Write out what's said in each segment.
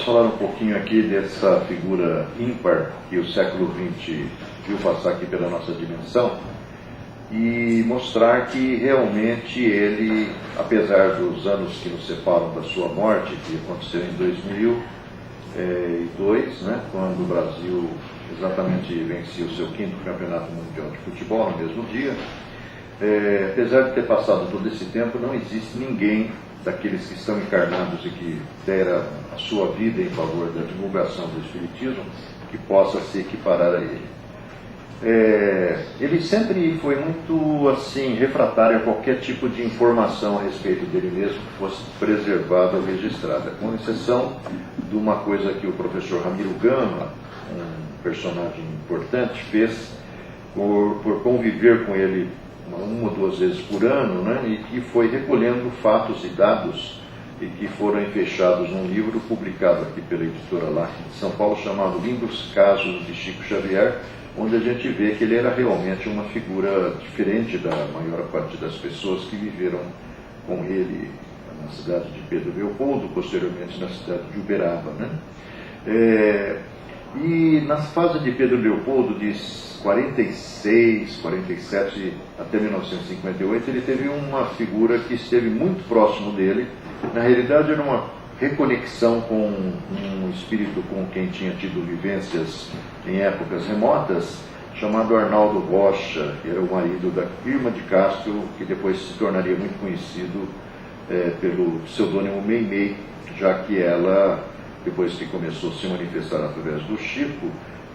vamos falar um pouquinho aqui dessa figura ímpar que o século XX viu passar aqui pela nossa dimensão e mostrar que realmente ele, apesar dos anos que nos separam da sua morte, que aconteceu em 2002, né, quando o Brasil exatamente vencia o seu 5º campeonato mundial de futebol no mesmo dia, apesar de ter passado todo esse tempo, não existe ninguém daqueles que estão encarnados e que deram a sua vida em favor da divulgação do Espiritismo que possa se equiparar a ele. Ele sempre foi muito assim refratário a qualquer tipo de informação a respeito dele mesmo que fosse preservada ou registrada, com exceção de uma coisa que o professor Ramiro Gama, um personagem importante, fez por conviver com ele uma ou duas vezes por ano, né, e que foi recolhendo fatos e dados e que foram fechados num livro publicado aqui pela editora LAC de São Paulo, chamado Lindos Casos de Chico Xavier, onde a gente vê que ele era realmente uma figura diferente da maior parte das pessoas que viveram com ele na cidade de Pedro Leopoldo, posteriormente na cidade de Uberaba, né? E na fase de Pedro Leopoldo, de 46, 47 até 1958, ele teve uma figura que esteve muito próximo dele. Na realidade, era uma reconexão com um espírito com quem tinha tido vivências em épocas remotas, chamado Arnaldo Rocha, que era o marido da Irma de Castro, que depois se tornaria muito conhecido pelo pseudônimo Meimei, já que ela, depois que começou a se manifestar através do Chico,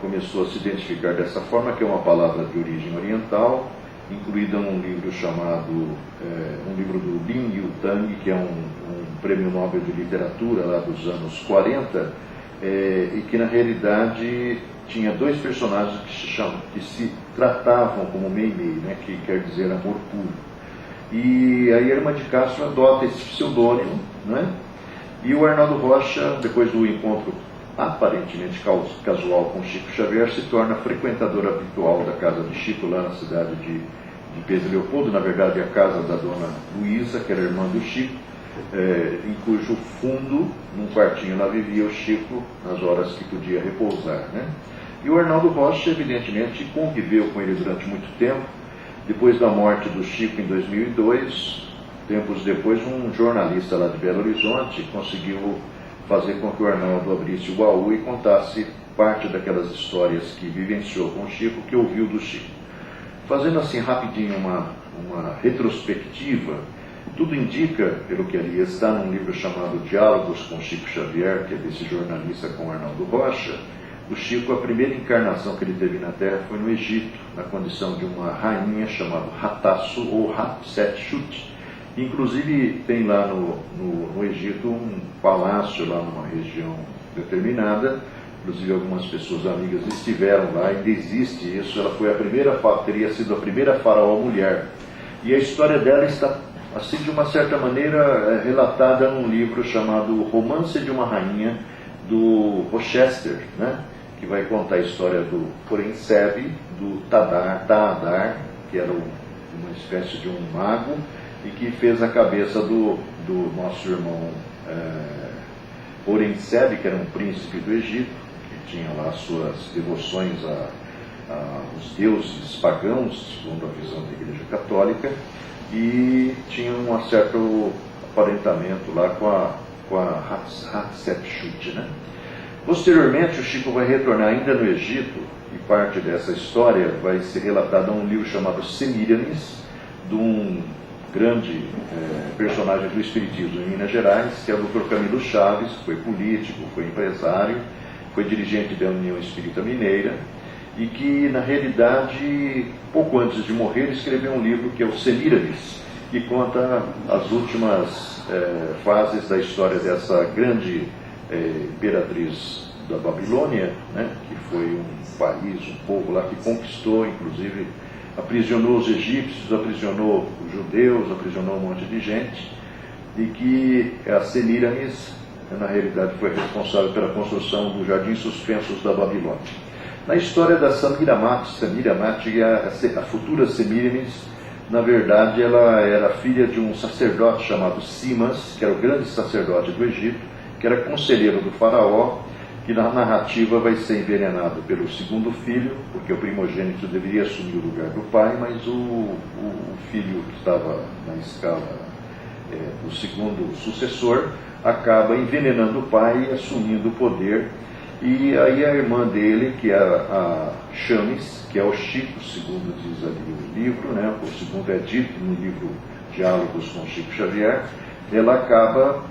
começou a se identificar dessa forma, que é uma palavra de origem oriental, incluída num livro chamado, um livro do Lin Yutang, que é um prêmio Nobel de Literatura lá dos anos 40, e que na realidade tinha dois personagens que se tratavam como Meimei, né, que quer dizer amor puro. E a Irma de Castro adota esse pseudônimo, né? E o Arnaldo Rocha, depois do encontro aparentemente casual com Chico Xavier, se torna frequentador habitual da casa de Chico, lá na cidade de Pedro Leopoldo, na verdade a casa da dona Luísa, que era irmã do Chico, em cujo fundo, num quartinho lá vivia o Chico, nas horas que podia repousar, né? E o Arnaldo Rocha, evidentemente, conviveu com ele durante muito tempo. Depois da morte do Chico em 2002, tempos depois, um jornalista lá de Belo Horizonte conseguiu fazer com que o Arnaldo abrisse o baú e contasse parte daquelas histórias que vivenciou com o Chico, que ouviu do Chico. Fazendo assim rapidinho uma retrospectiva, tudo indica, pelo que ali está num livro chamado Diálogos com Chico Xavier, que é desse jornalista com Arnaldo Rocha, o Chico, a primeira encarnação que ele teve na Terra foi no Egito, na condição de uma rainha chamada Hatasu ou Hatshepsut. Inclusive tem lá no Egito um palácio lá numa região determinada, inclusive algumas pessoas amigas estiveram lá, ainda existe isso. Ela foi teria sido a primeira faraó mulher, e a história dela está, assim, de uma certa maneira, relatada num livro chamado Romance de uma Rainha, do Rochester, né? Que vai contar a história do Horenseb, do Taadar, que era uma espécie de um mago, e que fez a cabeça do nosso irmão Horenseb, que era um príncipe do Egito, que tinha lá suas devoções aos deuses pagãos, segundo a visão da Igreja Católica, e tinha um certo aparentamento lá com a Hatshepsut, né? Posteriormente, o Chico vai retornar ainda no Egito, e parte dessa história vai ser relatada num livro chamado Semíramis, de um grande personagem do Espiritismo em Minas Gerais, que é o Dr. Camilo Chaves, que foi político, foi empresário, foi dirigente da União Espírita Mineira, e que, na realidade, pouco antes de morrer, ele escreveu um livro que é o Semíramis, que conta as últimas fases da história dessa grande imperatriz da Babilônia, né, que foi um país, um povo lá que conquistou, inclusive, aprisionou os egípcios, aprisionou os judeus, aprisionou um monte de gente, e que a Semíramis, na realidade, foi responsável pela construção dos jardins suspensos da Babilônia. Na história da Samiramate, a futura Semíramis, na verdade, ela era filha de um sacerdote chamado Simas, que era o grande sacerdote do Egito, que que era conselheiro do faraó, que na narrativa vai ser envenenado pelo segundo filho, porque o primogênito deveria assumir o lugar do pai, mas o filho que estava na escala do segundo sucessor acaba envenenando o pai e assumindo o poder. E aí a irmã dele, que é a Chamis, que é o Chico, segundo diz ali o livro, né? O segundo é dito no livro Diálogos com Chico Xavier, ela acaba,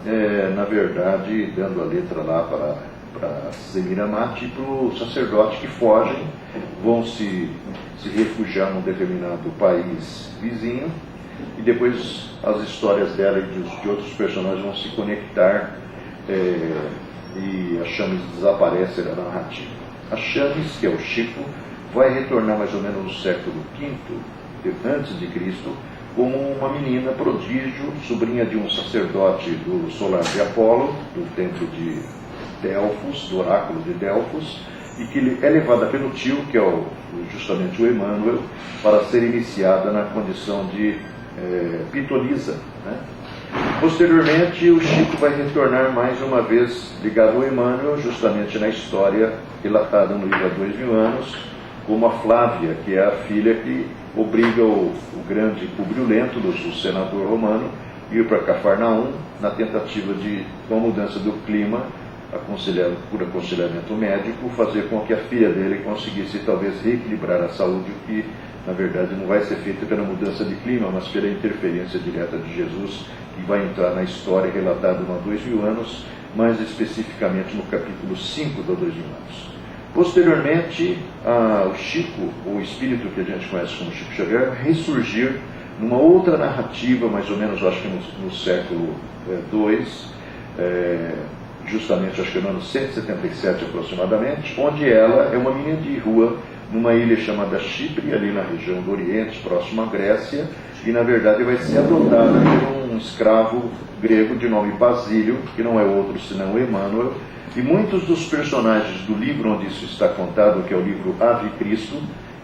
na verdade, dando a letra lá para Semiramate e para o sacerdote, que fogem, vão se refugiar num determinado país vizinho, e depois as histórias dela e de outros personagens vão se conectar, e a Chamis desaparece da narrativa. A Chamis, que é o Chico, vai retornar mais ou menos no século V antes de Cristo, como uma menina prodígio, sobrinha de um sacerdote do solar de Apolo, do templo de Delfos, do oráculo de Delfos, e que é levada pelo tio, que é justamente o Emmanuel, para ser iniciada na condição de pitonisa, né? Posteriormente, o Chico vai retornar mais uma vez ligado ao Emmanuel, justamente na história relatada no livro há 2000 anos, como a Flávia, que é a filha que obriga o grande Públio Lentulus, o senador romano, a ir para Cafarnaum, na tentativa de, com a mudança do clima, por aconselhamento médico, fazer com que a filha dele conseguisse talvez reequilibrar a saúde, o que na verdade não vai ser feito pela mudança de clima, mas pela interferência direta de Jesus, que vai entrar na história relatada há 2000 anos, mais especificamente no capítulo 5 do 2000 anos. Posteriormente, o Chico, o espírito que a gente conhece como Chico Xavier, vai ressurgir numa outra narrativa, mais ou menos, acho que no século II, justamente, acho que no ano 177 aproximadamente, onde ela é uma menina de rua, numa ilha chamada Chipre, ali na região do Oriente, próximo à Grécia, e na verdade vai ser adotada por um escravo grego de nome Basílio, que não é outro senão Emmanuel, e muitos dos personagens do livro onde isso está contado, que é o livro Ave Cristo,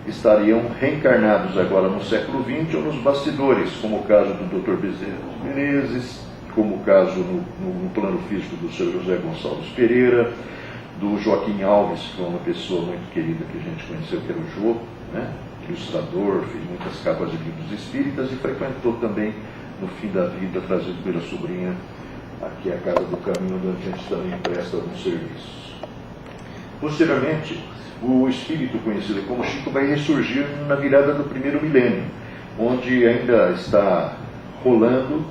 estariam reencarnados agora no século XX ou nos bastidores, como o caso do Dr. Bezerra Menezes, como o caso no plano físico do Sr. José Gonçalves Pereira, do Joaquim Alves, que foi uma pessoa muito querida que a gente conheceu, que era o Jô, né? Ilustrador, fez muitas capas de livros espíritas e frequentou também, no fim da vida, trazido pela sobrinha, aqui a Casa do Caminho, onde a gente também presta alguns serviços. Posteriormente, o espírito conhecido como Chico vai ressurgir na virada do primeiro milênio, onde ainda está rolando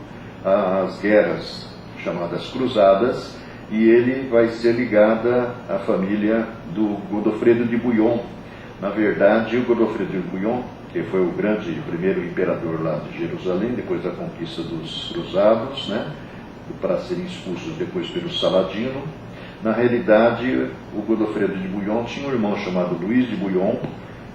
as guerras chamadas Cruzadas, e ele vai ser ligada à família do Godofredo de Bouillon. Na verdade, o Godofredo de Bouillon, que foi o primeiro imperador lá de Jerusalém, depois da conquista dos Cruzados, né, para serem expulsos depois pelo Saladino. Na realidade, o Godofredo de Bouillon tinha um irmão chamado Luís de Bouillon,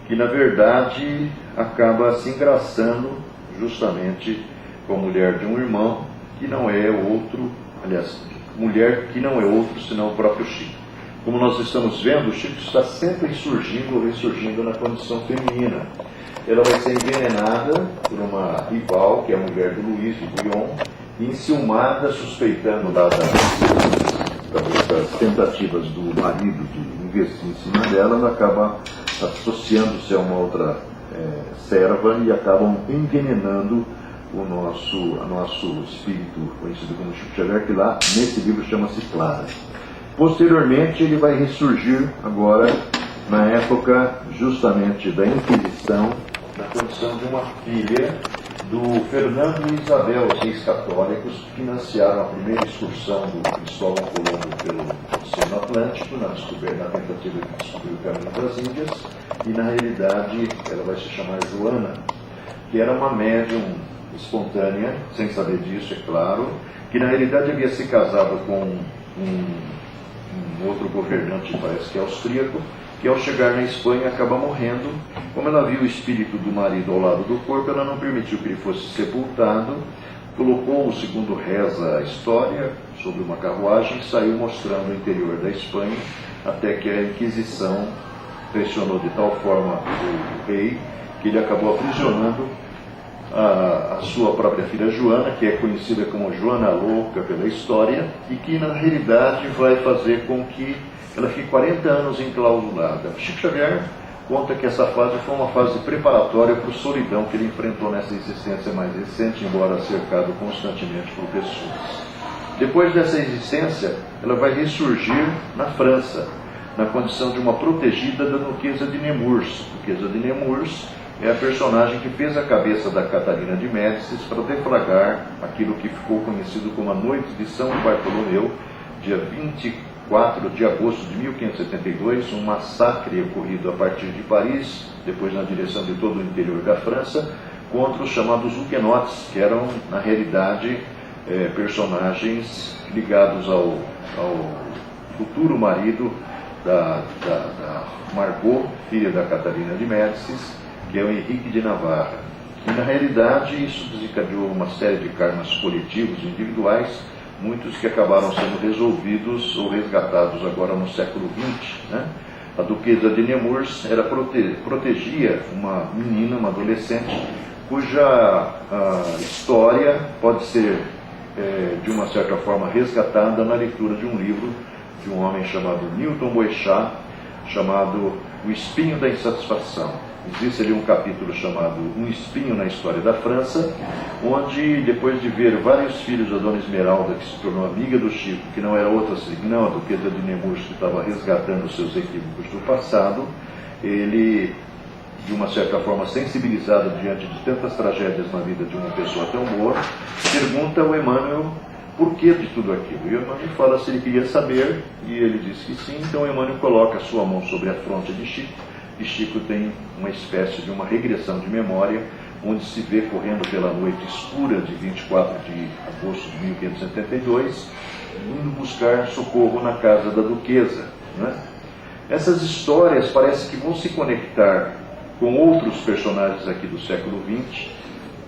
que na verdade acaba se engraçando justamente com a mulher de um irmão, que não é outro, aliás, mulher que não é outro senão o próprio Chico. Como nós estamos vendo, o Chico está sempre ressurgindo na condição feminina. Ela vai ser envenenada por uma rival, que é a mulher do Luís de Bouillon, e enciumada, suspeitando das tentativas do marido de investir em cima dela, ela acaba associando-se a uma outra serva e acabam envenenando o nosso espírito conhecido como Chico Xavier, que lá nesse livro chama-se Clara. Posteriormente ele vai ressurgir agora na época justamente da Inquisição, na condição de uma filha do Fernando e Isabel, os reis católicos, que financiaram a primeira excursão do Cristóvão Colombo pelo Oceano Atlântico, na tentativa de descobrir o caminho das Índias, e na realidade ela vai se chamar Joana, que era uma médium espontânea, sem saber disso, é claro, que na realidade havia se casado com um outro governante, parece que é austríaco, que ao chegar na Espanha acaba morrendo. Como ela viu o espírito do marido ao lado do corpo, ela não permitiu que ele fosse sepultado, colocou-o, segundo reza a história, sobre uma carruagem e saiu mostrando o interior da Espanha, até que a Inquisição pressionou de tal forma o rei que ele acabou aprisionando a sua própria filha Joana, que é conhecida como Joana Louca pela história, e que na realidade vai fazer com que ela fique 40 anos enclausurada. Chico Xavier conta que essa fase foi uma fase preparatória para a solidão que ele enfrentou nessa existência mais recente, embora cercado constantemente por pessoas. Depois dessa existência, ela vai ressurgir na França, na condição de uma protegida da Duquesa de Nemours. Duquesa de Nemours é a personagem que fez a cabeça da Catarina de Médicis para deflagrar aquilo que ficou conhecido como a Noite de São Bartolomeu, dia 24 de agosto de 1572, um massacre ocorrido a partir de Paris, depois na direção de todo o interior da França, contra os chamados huguenotes, que eram, na realidade, personagens ligados ao futuro marido da Margot, filha da Catarina de Médicis, que é o Henrique de Navarra. E, na realidade, isso desencadeou uma série de karmas coletivos e individuais, muitos que acabaram sendo resolvidos ou resgatados agora no século XX. Né? A Duquesa de Nemours protegia uma menina, uma adolescente, cuja história pode ser, de uma certa forma, resgatada na leitura de um livro de um homem chamado Newton Boechat, chamado O Espinho da Insatisfação. Existe ali um capítulo chamado Um Espinho na História da França, onde, depois de ver vários filhos da Dona Esmeralda, que se tornou amiga do Chico, que não era outra senão a Duquesa de Nemours, que estava resgatando os seus equívocos do passado, ele, de uma certa forma sensibilizado diante de tantas tragédias na vida de uma pessoa tão boa, pergunta ao Emmanuel por que de tudo aquilo. E o Emmanuel fala se ele queria saber, e ele diz que sim. Então o Emmanuel coloca a sua mão sobre a fronte de Chico, e Chico tem uma espécie de uma regressão de memória, onde se vê correndo pela noite escura de 24 de agosto de 1572, indo buscar socorro na casa da Duquesa. Né? Essas histórias parece que vão se conectar com outros personagens aqui do século XX,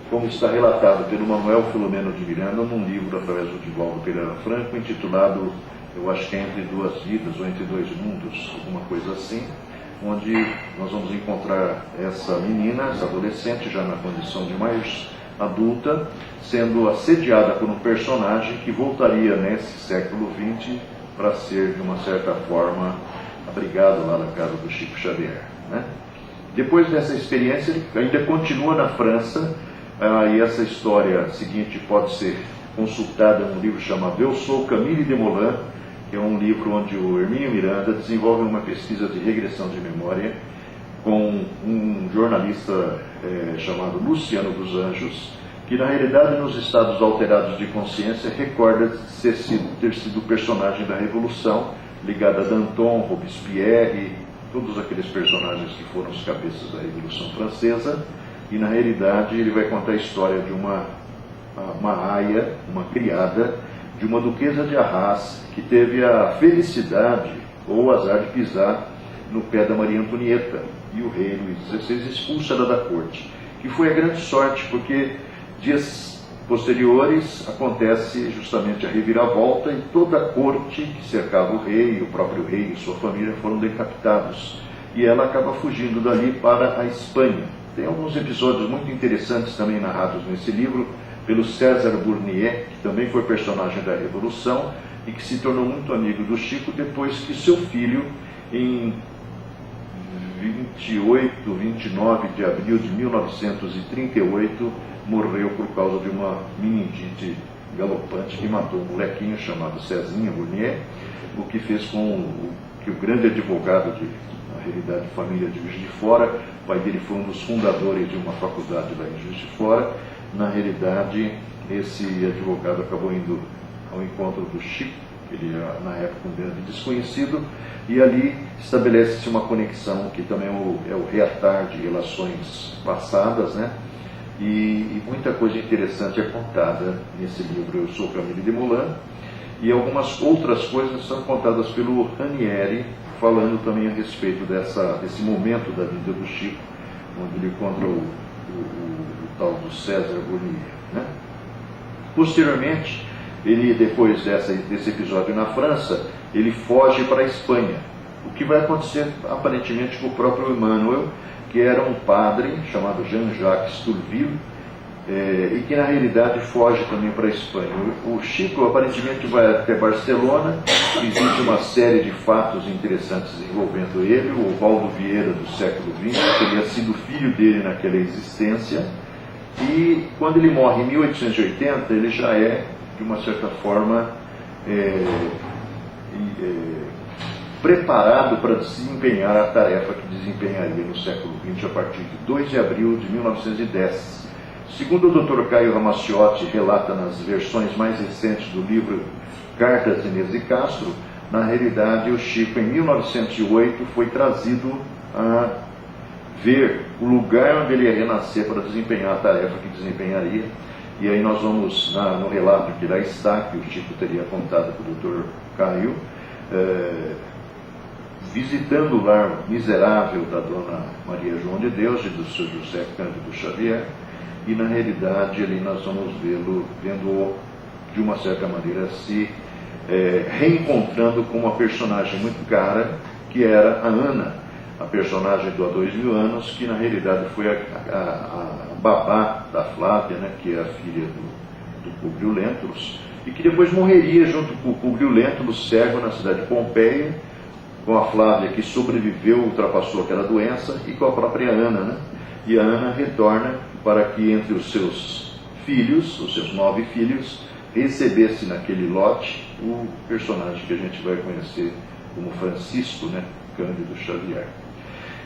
como está relatado pelo Manuel Filomeno de Miranda num livro através do Divaldo Pereira Franco, intitulado, eu acho que é Entre Duas Vidas, ou Entre Dois Mundos, alguma coisa assim, onde nós vamos encontrar essa menina, essa adolescente, já na condição de mais adulta, sendo assediada por um personagem que voltaria nesse século XX para ser, de uma certa forma, abrigado lá na casa do Chico Xavier. Né? Depois dessa experiência, ele ainda continua na França, e essa história seguinte pode ser consultada num livro chamado Eu Sou Camille Desmoulins, que é um livro onde o Hermínio Miranda desenvolve uma pesquisa de regressão de memória com um jornalista chamado Luciano dos Anjos, que na realidade nos estados alterados de consciência recorda ter sido personagem da Revolução, ligado a Danton, Robespierre, todos aqueles personagens que foram os cabeças da Revolução Francesa, e na realidade ele vai contar a história de uma aia, uma criada, de uma duquesa de Arras, que teve a felicidade ou o azar de pisar no pé da Maria Antonieta, e o rei Luís XVI expulsa ela da corte, que foi a grande sorte, porque dias posteriores acontece justamente a reviravolta, e toda a corte que cercava o rei, o próprio rei e sua família foram decapitados, e ela acaba fugindo dali para a Espanha. Tem alguns episódios muito interessantes também narrados nesse livro pelo César Bournier, que também foi personagem da Revolução e que se tornou muito amigo do Chico depois que seu filho, em 29 de abril de 1938, morreu por causa de uma meningite galopante que matou um molequinho chamado Cezinha Bournier, o que fez com que o grande advogado na realidade, família de Juiz de Fora, o pai dele foi um dos fundadores de uma faculdade lá em Juiz de Fora. Na realidade, esse advogado acabou indo ao encontro do Chico, ele era, na época, um grande desconhecido, e ali estabelece-se uma conexão que também é o reatar de relações passadas, né? E muita coisa interessante é contada nesse livro Eu Sou Camille Desmoulins, e algumas outras coisas são contadas pelo Ranieri, falando também a respeito desse momento da vida do Chico, onde ele encontra o tal do César Bournier. Né? Posteriormente, ele, depois desse episódio na França, ele foge para a Espanha. O que vai acontecer aparentemente com o próprio Emmanuel, que era um padre chamado Jean-Jacques Tourville, e que na realidade foge também para a Espanha. O Chico aparentemente vai até Barcelona, existe uma série de fatos interessantes envolvendo ele. O Valdo Vieira do século XX teria sido filho dele naquela existência, e quando ele morre em 1880, ele já é, de uma certa forma, preparado para desempenhar a tarefa que desempenharia no século XX a partir de 2 de abril de 1910. Segundo o Dr. Caio Ramaciotti relata nas versões mais recentes do livro Cartas de Inês de Castro, na realidade o Chico, em 1908, foi trazido a ver o lugar onde ele ia renascer para desempenhar a tarefa que desempenharia. E aí nós vamos, no relato que lá está, que o Chico teria contado para o Dr. Caio, visitando o lar miserável da Dona Maria João de Deus e do Sr. José Cândido Xavier. E na realidade ali nós vamos vendo de uma certa maneira se reencontrando com uma personagem muito cara, que era a Ana, a personagem do Há 2000 anos, que na realidade foi a babá da Flávia, né, que é a filha do Públio Lentulus, e que depois morreria junto com o Públio Lentulus, cego, na cidade de Pompeia, com a Flávia, que sobreviveu, ultrapassou aquela doença, e com a própria Ana, né? E a Ana retorna para que entre os seus filhos, os seus 9 filhos, recebesse naquele lote o personagem que a gente vai conhecer como Francisco, né, Cândido Xavier.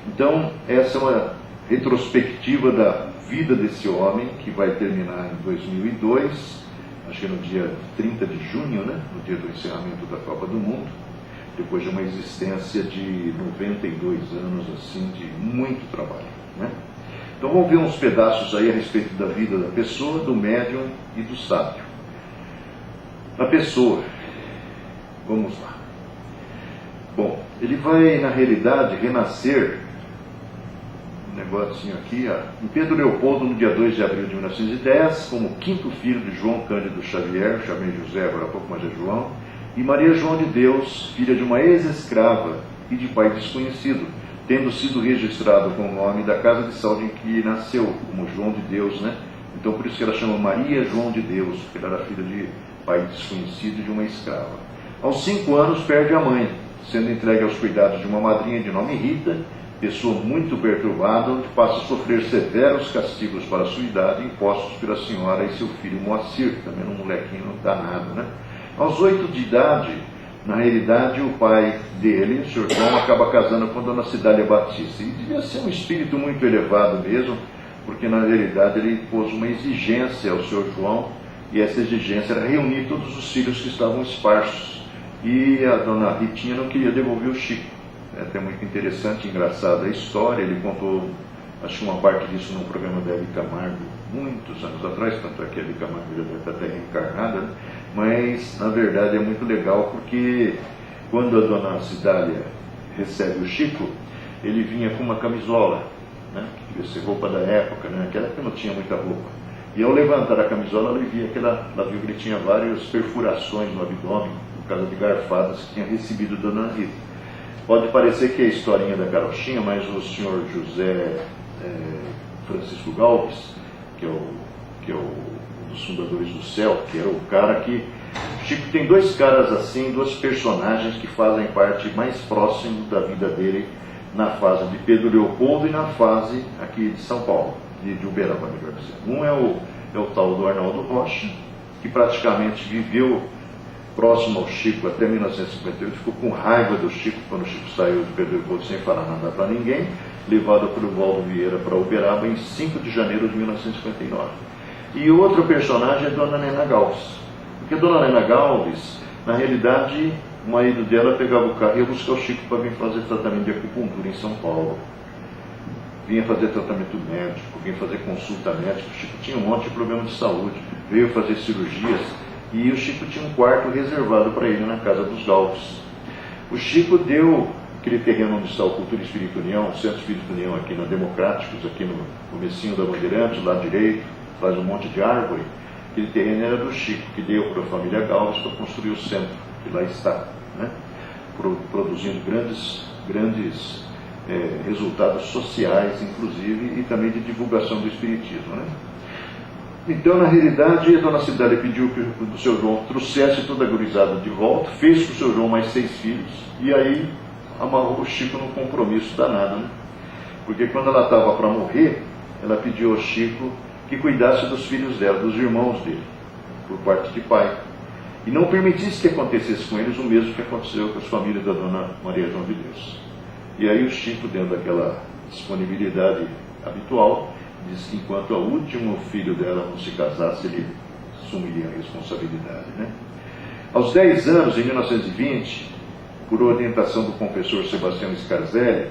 Então, essa é uma retrospectiva da vida desse homem, que vai terminar em 2002, acho que no dia 30 de junho, né, no dia do encerramento da Copa do Mundo, depois de uma existência de 92 anos, assim, de muito trabalho, né? Então vamos ver uns pedaços aí a respeito da vida da pessoa, do médium e do sábio. A pessoa, vamos lá. Bom, ele vai na realidade renascer, um negocinho aqui, em Pedro Leopoldo, no dia 2 de abril de 1910, como 5º filho de João Cândido Xavier, chamei José, agora há pouco mais é João, e Maria João de Deus, filha de uma ex-escrava e de pai desconhecido, tendo sido registrado com o nome da casa de saúde em que nasceu, como João de Deus, né? Então por isso que ela chama Maria João de Deus, porque ela era filha de pai desconhecido e de uma escrava. Aos 5 anos perde a mãe, sendo entregue aos cuidados de uma madrinha de nome Rita, pessoa muito perturbada, onde passa a sofrer severos castigos para a sua idade, impostos pela senhora e seu filho Moacir, também um molequinho danado, né? Aos 8 de idade, na realidade, o pai dele, o Sr. João, acaba casando com a Dona Cidália Batista. E devia ser um espírito muito elevado mesmo, porque na realidade ele pôs uma exigência ao Sr. João, e essa exigência era reunir todos os filhos que estavam esparsos. E a Dona Ritinha não queria devolver o Chico. É até muito interessante e engraçada a história. Ele contou, acho que uma parte disso num programa da Hebe Camargo, muitos anos atrás, tanto é que a Hebe Camargo já deve estar até reencarnada, né? Mas na verdade é muito legal, porque quando a Dona Cidália recebe o Chico, ele vinha com uma camisola, né, que devia ser roupa da época, né, naquela época não tinha muita roupa, e ao levantar a camisola ela viu que ele tinha várias perfurações no abdômen por causa de garfadas que tinha recebido da Dona Rita. Pode parecer que é a historinha da carochinha, mas o senhor José Francisco Galves, que é um dos fundadores do Céu, que era o cara que... Chico tem 2 caras assim, 2 personagens que fazem parte mais próximo da vida dele na fase de Pedro Leopoldo e na fase aqui de São Paulo, de Uberaba, melhor dizer. Um é o tal do Arnaldo Rocha, que praticamente viveu próximo ao Chico até 1958, ficou com raiva do Chico quando o Chico saiu de Pedro Leopoldo sem falar nada para ninguém, levado pelo Valdo Vieira para Uberaba em 5 de janeiro de 1959. E outro personagem é Dona Nena Galves. Porque Dona Nena Galves, na realidade, o marido dela pegava o carro e ia buscar o Chico para vir fazer tratamento de acupuntura em São Paulo. Vinha fazer tratamento médico, vinha fazer consulta médica. O Chico tinha um monte de problema de saúde, veio fazer cirurgias, e o Chico tinha um quarto reservado para ele na casa dos Galves. O Chico deu aquele terreno onde está o Cultura Espírito União, o Centro Espírito União aqui na Democráticos, aqui no comecinho da Bandeirante, lá direito, faz um monte de árvore. Aquele terreno era do Chico, que deu para a família Galves para construir o centro, que lá está, né? Produzindo grandes resultados sociais, inclusive, e também de divulgação do Espiritismo, né? Então, na realidade, a dona Cidália pediu que o seu João trouxesse toda a gurizada de volta, fez com o seu João mais 6 filhos, e aí amarrou o Chico num compromisso danado, né? Porque quando ela estava para morrer, ela pediu ao Chico que cuidasse dos filhos dela, dos irmãos dele, por parte de pai, e não permitisse que acontecesse com eles o mesmo que aconteceu com as famílias da dona Maria João de Deus. E aí o Chico, dentro daquela disponibilidade habitual, disse que enquanto o último filho dela não se casasse, ele assumiria a responsabilidade, né? Aos 10 anos, em 1920, por orientação do confessor Sebastião Scarzelli,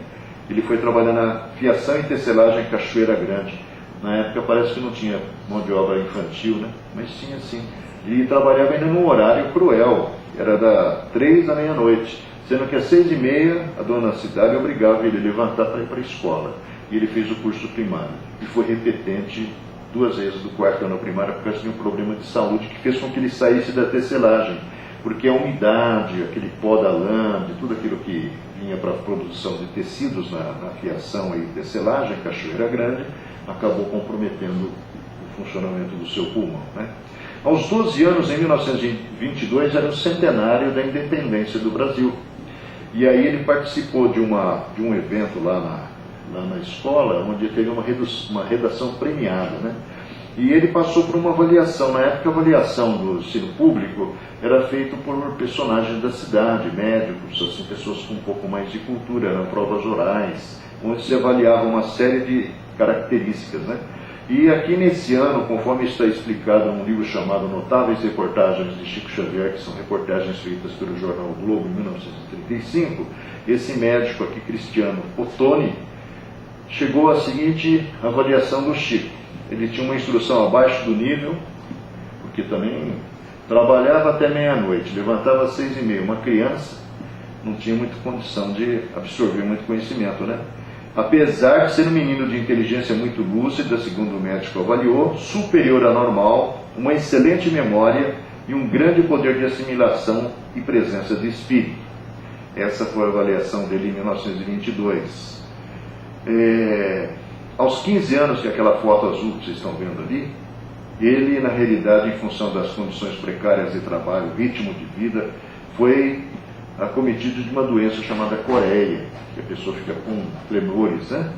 ele foi trabalhar na fiação e tecelagem em Cachoeira Grande. Na época parece que não tinha mão de obra infantil, né? Mas tinha sim. E trabalhava ainda num horário cruel, era da 3 da meia-noite, sendo que às 6h30 a dona Cidália obrigava ele a levantar para ir para a escola. E ele fez o curso primário. E foi repetente 2 vezes do 4º ano primário, porque tinha um problema de saúde que fez com que ele saísse da tecelagem. Porque a umidade, aquele pó da lã, de tudo aquilo que vinha para a produção de tecidos na fiação e tecelagem, Cachoeira Grande, acabou comprometendo o funcionamento do seu pulmão, né? Aos 12 anos, em 1922, era o centenário da independência do Brasil. E aí ele participou de um evento lá na escola, onde teve uma redação premiada, né? E ele passou por uma avaliação. Na época, a avaliação do ensino público era feita por personagens da cidade, médicos, assim, pessoas com um pouco mais de cultura, eram provas orais, onde se avaliava uma série de características, né? E aqui nesse ano, conforme está explicado num livro chamado Notáveis Reportagens de Chico Xavier, que são reportagens feitas pelo jornal o Globo em 1935, esse médico aqui, Cristiano Ottoni, chegou à seguinte avaliação do Chico. Ele tinha uma instrução abaixo do nível, porque também trabalhava até meia-noite, levantava às 6h30. Uma criança não tinha muita condição de absorver muito conhecimento, né? Apesar de ser um menino de inteligência muito lúcida, segundo o médico avaliou, superior à normal, uma excelente memória e um grande poder de assimilação e presença de espírito. Essa foi a avaliação dele em 1922. Aos 15 anos, que é aquela foto azul que vocês estão vendo ali, ele, na realidade, em função das condições precárias de trabalho, ritmo de vida, foi acometido de uma doença chamada coreia, que a pessoa fica com tremores, né?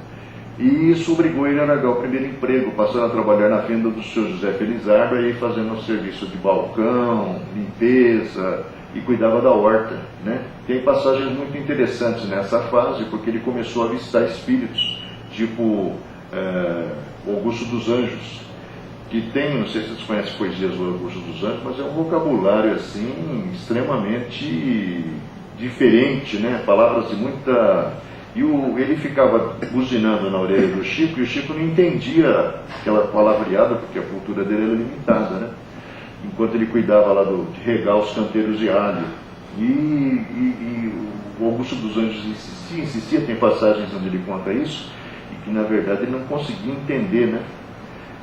E isso obrigou ele a largar o primeiro emprego, passando a trabalhar na venda do seu José Felizardo, aí fazendo um serviço de balcão, limpeza, e cuidava da horta, né? Tem passagens muito interessantes nessa fase, porque ele começou a avistar espíritos, tipo Augusto dos Anjos, que tem, não sei se vocês conhecem poesias do Augusto dos Anjos, mas é um vocabulário assim extremamente diferente, né? Palavras de muita... E ele ficava buzinando na orelha do Chico, e o Chico não entendia aquela palavreada, porque a cultura dele era limitada, né? Enquanto ele cuidava lá de regar os canteiros de alho. E o Augusto dos Anjos insistia, tem passagens onde ele conta isso, e que na verdade ele não conseguia entender, né?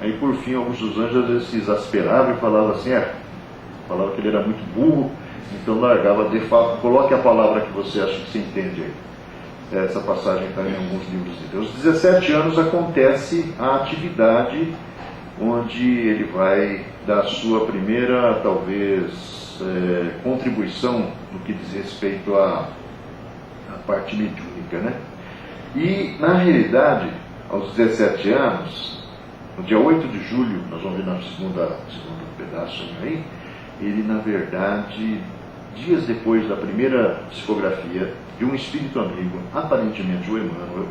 Aí por fim Augusto dos Anjos às vezes se exasperava e falava assim, falava que ele era muito burro, então largava de fato, coloque a palavra que você acha que se entende aí. Essa passagem está em alguns livros de Deus. Aos 17 anos acontece a atividade onde ele vai dar a sua primeira, talvez, contribuição no que diz respeito à parte mediúnica, né? E, na realidade, aos 17 anos, no dia 8 de julho, nós vamos ver no segundo pedaço aí, ele, na verdade, dias depois da primeira psicografia de um espírito amigo, aparentemente o Emmanuel,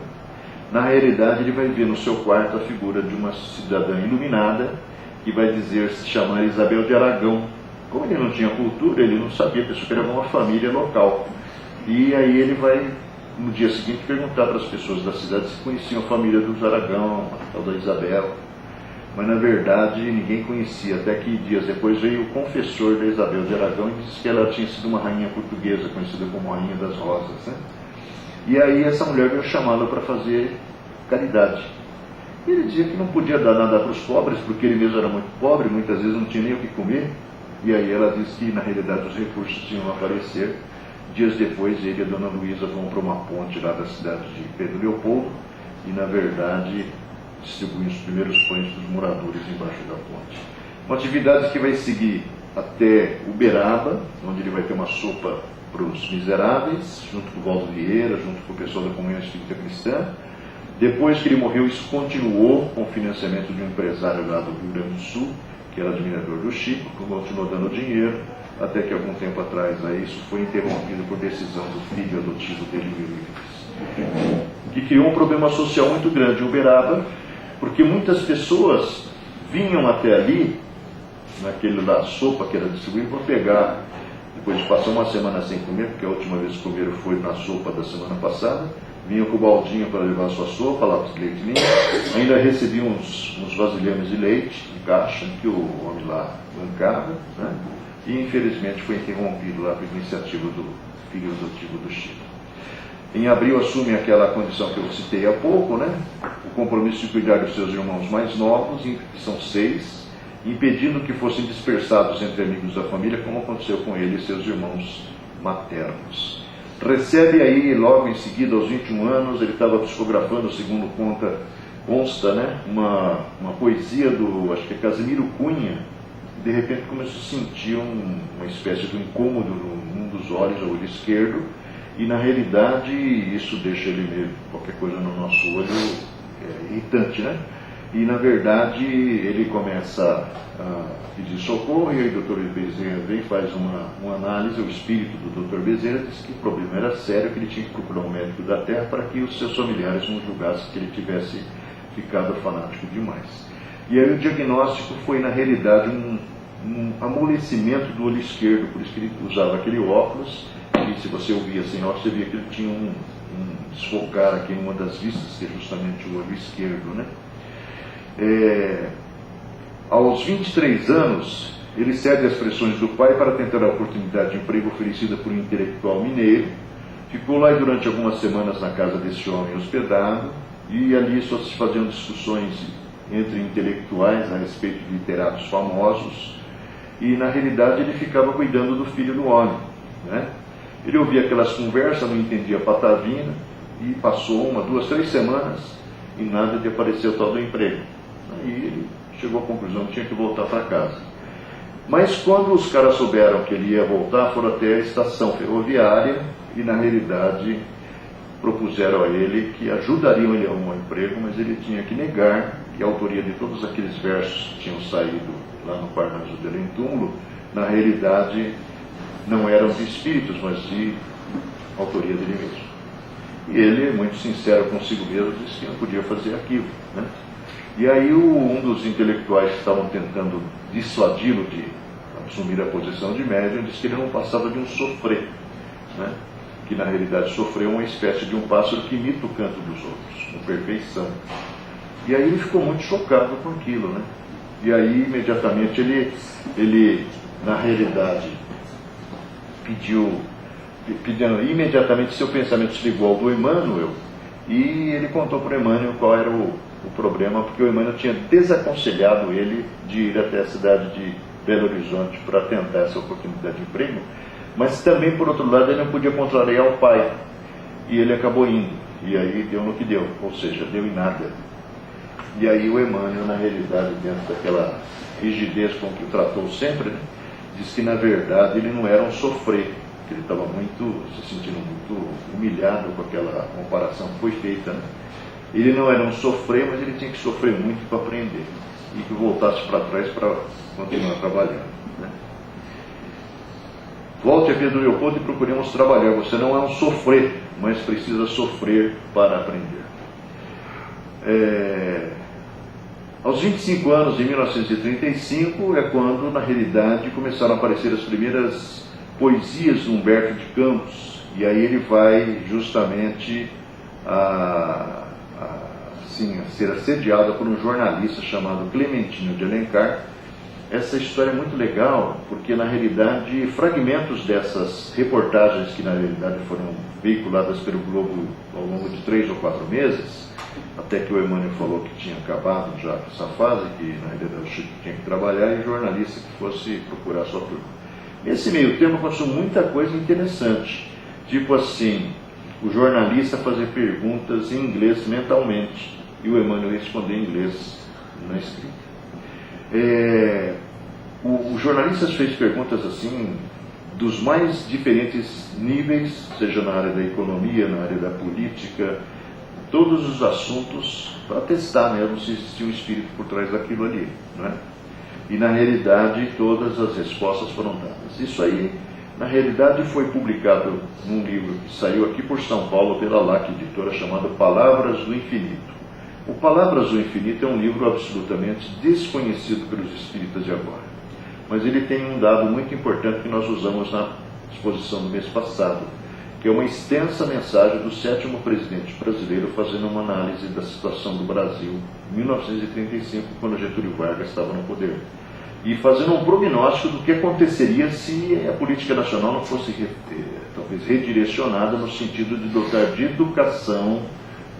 na realidade ele vai ver no seu quarto a figura de uma cidadã iluminada que vai dizer se chamar Isabel de Aragão. Como ele não tinha cultura, ele não sabia, pensou que era uma família local. E aí ele vai, no dia seguinte, perguntar para as pessoas da cidade se conheciam a família dos Aragão, a tal da Isabel. Mas na verdade ninguém conhecia, até que dias depois veio o confessor da Isabel de Aragão e disse que ela tinha sido uma rainha portuguesa, conhecida como Rainha das Rosas, né? E aí essa mulher veio chamá-lo para fazer caridade. E ele dizia que não podia dar nada para os pobres, porque ele mesmo era muito pobre, muitas vezes não tinha nem o que comer. E aí ela disse que na realidade os recursos iam aparecer. Dias depois ele e a dona Luísa vão para uma ponte lá da cidade de Pedro Leopoldo, e na verdade distribuindo os primeiros pães para os moradores embaixo da ponte. Uma atividade que vai seguir até Uberaba, onde ele vai ter uma sopa para os miseráveis, junto com o Valdo Vieira, junto com o pessoal da Comunhão Espírita Cristã. Depois que ele morreu, isso continuou com o financiamento de um empresário lá do Rio Grande do Sul, que era admirador do Chico, que continuou dando dinheiro, até que algum tempo atrás aí, isso foi interrompido por decisão do filho adotivo dele, Willis, que criou um problema social muito grande em Uberaba, porque muitas pessoas vinham até ali, naquele lá, sopa que era distribuída, para pegar, depois de passar uma semana sem comer, porque a última vez que comeram foi na sopa da semana passada, vinham com o baldinho para levar a sua sopa lá para os leitinhos, ainda recebiam uns vasilhames de leite em caixa, que o homem lá bancava, né? E infelizmente foi interrompido lá por iniciativa do filho adotivo do Chico. Em abril assume aquela condição que eu citei há pouco, né? O compromisso de cuidar dos seus irmãos mais novos, que são 6, impedindo que fossem dispersados entre amigos da família, como aconteceu com ele e seus irmãos maternos. Recebe aí, logo em seguida, aos 21 anos, ele estava psicografando, segundo consta, né, uma poesia do, acho que é Casimiro Cunha, e de repente começou a sentir uma espécie de incômodo num dos olhos, o olho esquerdo, e na realidade isso deixa ele meio, qualquer coisa no nosso olho irritante, né? E na verdade ele começa a pedir socorro, e aí o Dr. Bezerra vem e faz uma análise. O espírito do Dr. Bezerra diz que o problema era sério, que ele tinha que procurar um médico da Terra para que os seus familiares não julgassem que ele tivesse ficado fanático demais. E aí o diagnóstico foi na realidade um amolecimento do olho esquerdo, por isso que ele usava aquele óculos, e se você ouvia sem óculos, você via que ele tinha um desfocar aqui em uma das vistas, que é justamente o olho esquerdo, né? Aos 23 anos, ele cede às pressões do pai para tentar a oportunidade de emprego oferecida por um intelectual mineiro. Ficou lá durante algumas semanas na casa desse homem hospedado, e ali só se faziam discussões entre intelectuais a respeito de literatos famosos, e na realidade ele ficava cuidando do filho do homem, né? Ele ouvia aquelas conversas, não entendia patavina, e passou 1, 2, 3 semanas e nada de aparecer o tal do emprego. Aí ele chegou à conclusão que tinha que voltar para casa. Mas quando os caras souberam que ele ia voltar, foram até a estação ferroviária e na realidade propuseram a ele que ajudariam ele a arrumar um emprego, mas ele tinha que negar que a autoria de todos aqueles versos que tinham saído lá no Parnaso dele em túmulo, na realidade não eram de espíritos, mas de autoria dele mesmo. E ele, muito sincero consigo mesmo, disse que não podia fazer aquilo, né? E aí um dos intelectuais que estavam tentando dissuadi-lo de assumir a posição de médium disse que ele não passava de um sofrer, né? Que na realidade sofrer é uma espécie de um pássaro que imita o canto dos outros, com perfeição. E aí ele ficou muito chocado com aquilo, né? E aí imediatamente ele na realidade pedindo imediatamente, seu pensamento se ligou ao do Emmanuel, e ele contou para o Emmanuel qual era o problema, porque o Emmanuel tinha desaconselhado ele de ir até a cidade de Belo Horizonte para tentar essa oportunidade de emprego, mas também, por outro lado, ele não podia contrariar o pai, e ele acabou indo, e aí deu no que deu, ou seja, deu em nada. E aí o Emmanuel, na realidade, dentro daquela rigidez com que o tratou sempre, né, disse que na verdade ele não era um sofrer, que ele estava se sentindo muito humilhado com aquela comparação que foi feita, né? Ele não era um sofrer, mas ele tinha que sofrer muito para aprender, e que voltasse para trás para continuar trabalhando, né? Volte a Pedro Leopoldo e procuremos trabalhar. Você não é um sofrer, mas precisa sofrer para aprender. Aos 25 anos, em 1935, é quando, na realidade, começaram a aparecer as primeiras poesias do Humberto de Campos, e aí ele vai justamente a ser assediado por um jornalista chamado Clementino de Alencar. Essa história é muito legal, porque na realidade fragmentos dessas reportagens que na realidade foram veiculadas pelo Globo ao longo de 3 ou 4 meses, até que o Emmanuel falou que tinha acabado já essa fase, que na realidade o Chico tinha que trabalhar, e o jornalista que fosse procurar sua turma. Nesse meio tempo aconteceu muita coisa interessante, tipo assim, o jornalista fazer perguntas em inglês mentalmente, e o Emmanuel ia responder em inglês na escrita. O jornalista fez perguntas assim, dos mais diferentes níveis, seja na área da economia, na área da política, todos os assuntos, para testar mesmo se existia um espírito por trás daquilo ali, né? E na realidade todas as respostas foram dadas. Isso aí, na realidade, foi publicado num livro que saiu aqui por São Paulo pela LAC Editora, chamado Palavras do Infinito. O Palavras do Infinito é um livro absolutamente desconhecido pelos espíritas de agora, mas ele tem um dado muito importante que nós usamos na exposição do mês passado, que é uma extensa mensagem do 7º presidente brasileiro fazendo uma análise da situação do Brasil em 1935, quando Getúlio Vargas estava no poder, e fazendo um prognóstico do que aconteceria se a política nacional não fosse talvez redirecionada no sentido de dotar de educação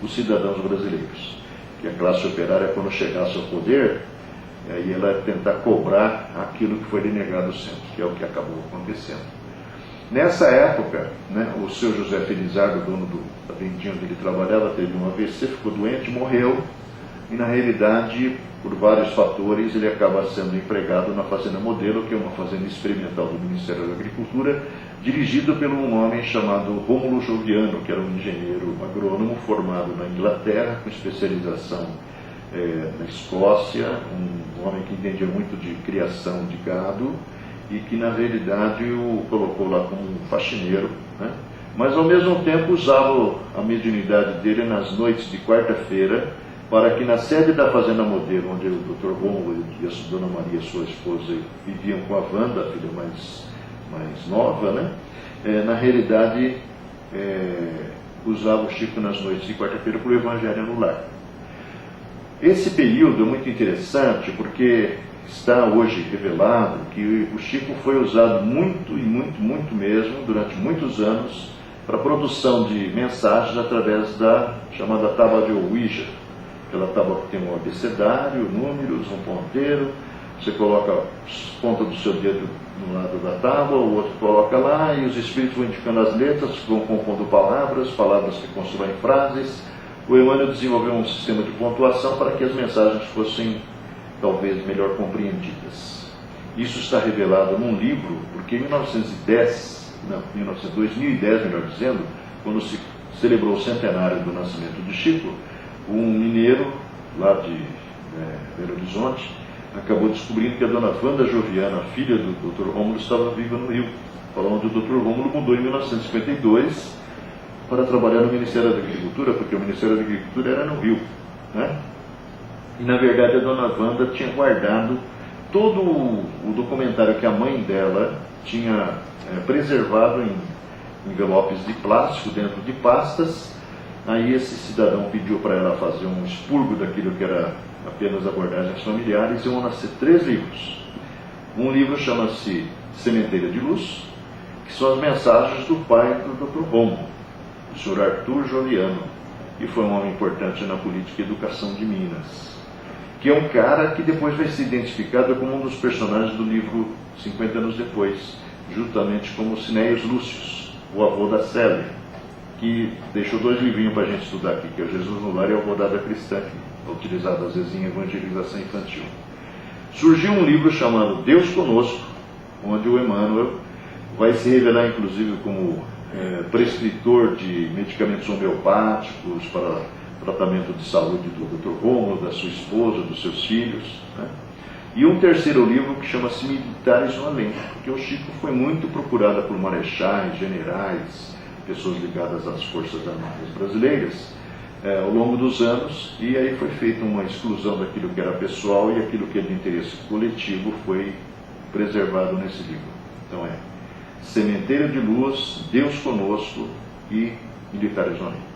os cidadãos brasileiros. Que a classe operária, quando chegasse ao poder, aí ela ia tentar cobrar aquilo que foi denegado sempre, que é o que acabou acontecendo. Nessa época, né, o seu José Felizardo, dono da vendinha onde ele trabalhava, teve um AVC, ficou doente, morreu, e na realidade, por vários fatores, ele acaba sendo empregado na Fazenda Modelo, que é uma fazenda experimental do Ministério da Agricultura, dirigido por um homem chamado Rômulo Joviano, que era um engenheiro agrônomo formado na Inglaterra, com especialização na Escócia, um homem que entendia muito de criação de gado, e que na realidade o colocou lá como um faxineiro, né? Mas ao mesmo tempo usava a mediunidade dele nas noites de quarta-feira, para que na sede da Fazenda Modelo, onde o Dr. Rômulo e a Dona Maria, sua esposa, viviam com a Wanda, a filha mais nova, né? Na realidade usava o Chico nas noites de quarta-feira para o Evangelho no Lar. Esse período é muito interessante porque está hoje revelado que o Chico foi usado muito e muito mesmo, durante muitos anos, para a produção de mensagens através da chamada tábua de Ouija. Aquela tábua que tem um abecedário, números, um ponteiro, você coloca a ponta do seu dedo no lado da tábua, o outro coloca lá, e os espíritos vão indicando as letras, vão compondo palavras que constroem frases. O Emmanuel desenvolveu um sistema de pontuação para que as mensagens fossem talvez melhor compreendidas. Isso está revelado num livro, porque em 2010, melhor dizendo, quando se celebrou o centenário do nascimento de Chico, um mineiro lá de Belo Horizonte acabou descobrindo que a dona Wanda Joviana, filha do Dr. Rômulo, estava viva no Rio. Falando que o Dr. Rômulo mudou em 1952 para trabalhar no Ministério da Agricultura, porque o Ministério da Agricultura era no Rio, né? E na verdade a dona Wanda tinha guardado todo o documentário que a mãe dela tinha preservado em envelopes de plástico dentro de pastas. Aí esse cidadão pediu para ela fazer um expurgo daquilo que era apenas abordagens familiares, e vão nascer 3 livros. Um livro chama-se Sementeira de Luz, que são as mensagens do pai do Dr. Rômulo, o Sr. Arthur Joviano, que foi um homem importante na política e educação de Minas, que é um cara que depois vai ser identificado como um dos personagens do livro 50 anos depois, juntamente com o Cinéios Lúcius, o avô da Célia, que deixou 2 livrinhos para a gente estudar aqui, que é o Jesus no Lar e a Alvorada Cristã, que é utilizado às vezes em evangelização infantil. Surgiu um livro chamado Deus Conosco, onde o Emmanuel vai se revelar inclusive como prescritor de medicamentos homeopáticos para tratamento de saúde do Dr. Rômulo, da sua esposa, dos seus filhos, né? E um terceiro livro que chama-se Militares no Além, porque o Chico foi muito procurado por marechais, generais, pessoas ligadas às Forças Armadas brasileiras ao longo dos anos, e aí foi feita uma exclusão daquilo que era pessoal, e aquilo que é de interesse coletivo foi preservado nesse livro. Então Sementeira de Luz, Deus Conosco e Militares no Além.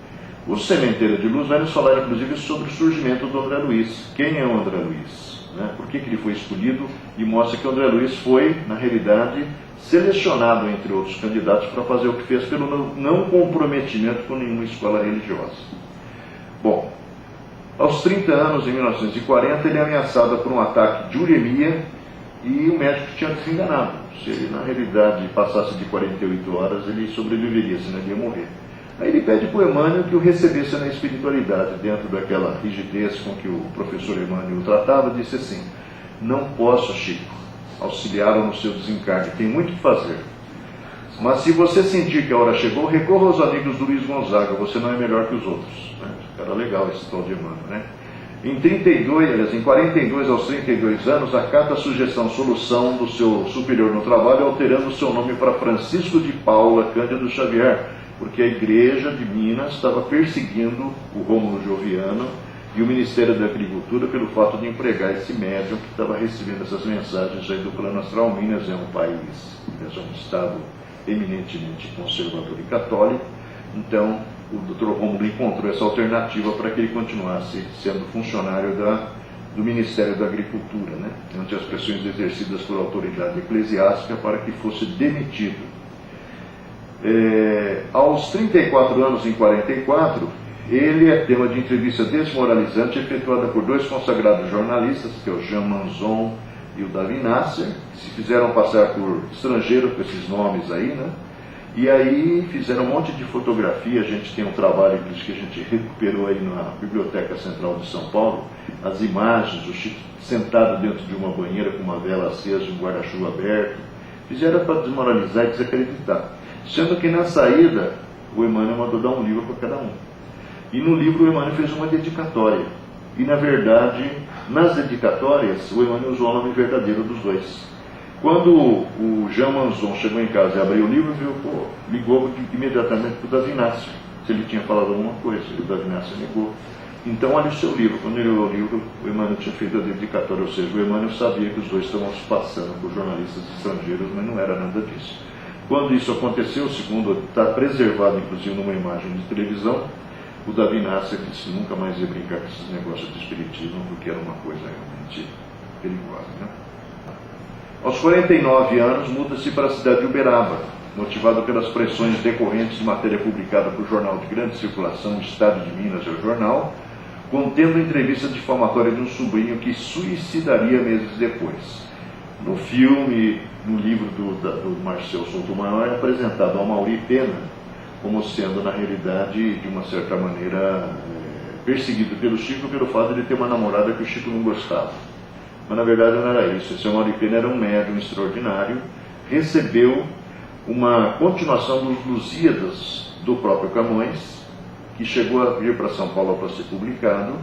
O Sementeira de Luz vai nos falar inclusive sobre o surgimento do André Luiz. Quem é o André Luiz? Né? Por que ele foi escolhido? E mostra que o André Luiz foi, na realidade, selecionado entre outros candidatos para fazer o que fez pelo não comprometimento com nenhuma escola religiosa. Bom, aos 30 anos, em 1940, ele é ameaçado por um ataque de uremia, e o médico tinha desenganado. Se ele, na realidade, passasse de 48 horas, ele sobreviveria, senão ele ia morrer. Aí ele pede para o Emmanuel que o recebesse na espiritualidade, dentro daquela rigidez com que o professor Emmanuel o tratava, disse assim: não posso, Chico, auxiliá-lo no seu desencarne, tem muito o que fazer. Mas se você sentir que a hora chegou, recorra aos amigos do Luiz Gonzaga, você não é melhor que os outros. Era legal esse tal de Emmanuel, né? Em 42 aos 32 anos, acata a sugestão-solução do seu superior no trabalho, alterando o seu nome para Francisco de Paula Cândido Xavier, porque a Igreja de Minas estava perseguindo o Rômulo Joviano e o Ministério da Agricultura pelo fato de empregar esse médium que estava recebendo essas mensagens aí do plano astral. Minas é um país, é um estado eminentemente conservador e católico, então o Dr. Rômulo encontrou essa alternativa para que ele continuasse sendo funcionário do Ministério da Agricultura, né, ante as pressões exercidas por autoridade eclesiástica para que fosse demitido. Aos 34 anos, em 44, ele é tema de entrevista desmoralizante efetuada por dois consagrados jornalistas, que é o Jean Manzon e o Davi Nasser, que se fizeram passar por estrangeiros com esses nomes aí, né? E aí fizeram um monte de fotografia. A gente tem um trabalho que a gente recuperou aí na Biblioteca Central de São Paulo, as imagens, o Chico sentado dentro de uma banheira com uma vela acesa, um guarda-chuva aberto. Fizeram para desmoralizar e desacreditar. Sendo que na saída, o Emmanuel mandou dar um livro para cada um. E no livro o Emmanuel fez uma dedicatória. E na verdade, nas dedicatórias, o Emmanuel usou o nome verdadeiro dos dois. Quando o Jean Manzon chegou em casa e abriu o livro, ligou imediatamente para o Davi Nasser, se ele tinha falado alguma coisa. E o Davi Nasser negou. Então, olha o seu livro. Quando ele olhou o livro, o Emmanuel tinha feito a dedicatória, ou seja, o Emmanuel sabia que os dois estavam se passando por jornalistas estrangeiros, mas não era nada disso. Quando isso aconteceu, segundo está preservado, inclusive, numa imagem de televisão, o Davi Nasser disse que nunca mais ia brincar com esses negócios de espiritismo, porque era uma coisa realmente perigosa, né? Aos 49 anos, muda-se para a cidade de Uberaba, motivado pelas pressões decorrentes de matéria publicada por jornal de grande circulação, Estado de Minas é o jornal, contendo entrevista difamatória de um sobrinho que suicidaria meses depois. No filme, no livro do Marcel Sotomayor, é apresentado ao Mauri Pena como sendo, na realidade, de uma certa maneira, perseguido pelo Chico pelo fato de ele ter uma namorada que o Chico não gostava. Mas na verdade não era isso. Esse Mauri Pena era um médium extraordinário, recebeu uma continuação dos Lusíadas do próprio Camões, que chegou a vir para São Paulo para ser publicado,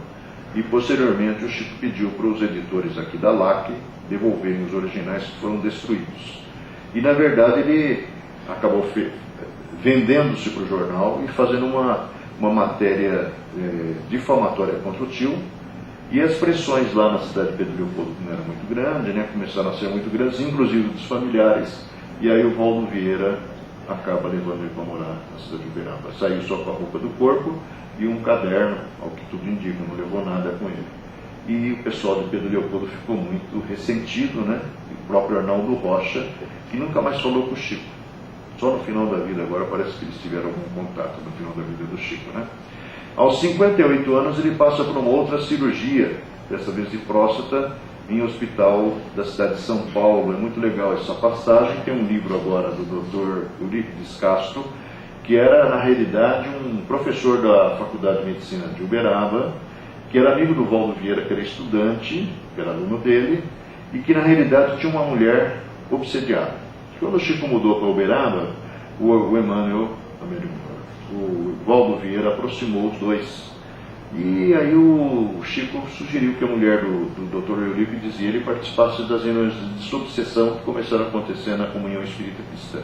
e posteriormente o Chico pediu para os editores aqui da LAC devolverem os originais que foram destruídos. E na verdade ele acabou vendendo-se para o jornal e fazendo uma matéria difamatória contra o tio. E as pressões lá na cidade de Pedro Leopoldo, que não era muito grande, né, começaram a ser muito grandes, inclusive dos familiares. E aí o Valdo Vieira acaba levando ele para morar na cidade de Uberaba. Saiu só com a roupa do corpo e um caderno, ao que tudo indica, não levou nada com ele. E o pessoal de Pedro Leopoldo ficou muito ressentido, né? O próprio Arnaldo Rocha, que nunca mais falou com o Chico. Só no final da vida, agora parece que eles tiveram algum contato no final da vida do Chico, né? Aos 58 anos ele passa por uma outra cirurgia, dessa vez de próstata, em um hospital da cidade de São Paulo. É muito legal essa passagem. Tem um livro agora do Dr. Eurípides Castro, que era, na realidade, um professor da Faculdade de Medicina de Uberaba, que era amigo do Valdo Vieira, que era estudante, que era aluno dele, e que, na realidade, tinha uma mulher obsediada. Quando o Chico mudou para Uberaba, o Emmanuel, o Valdo Vieira, aproximou os dois. E aí o Chico sugeriu que a mulher do Dr. Eurípides e ele participassem das reuniões de obsessão que começaram a acontecer na Comunhão Espírita Cristã.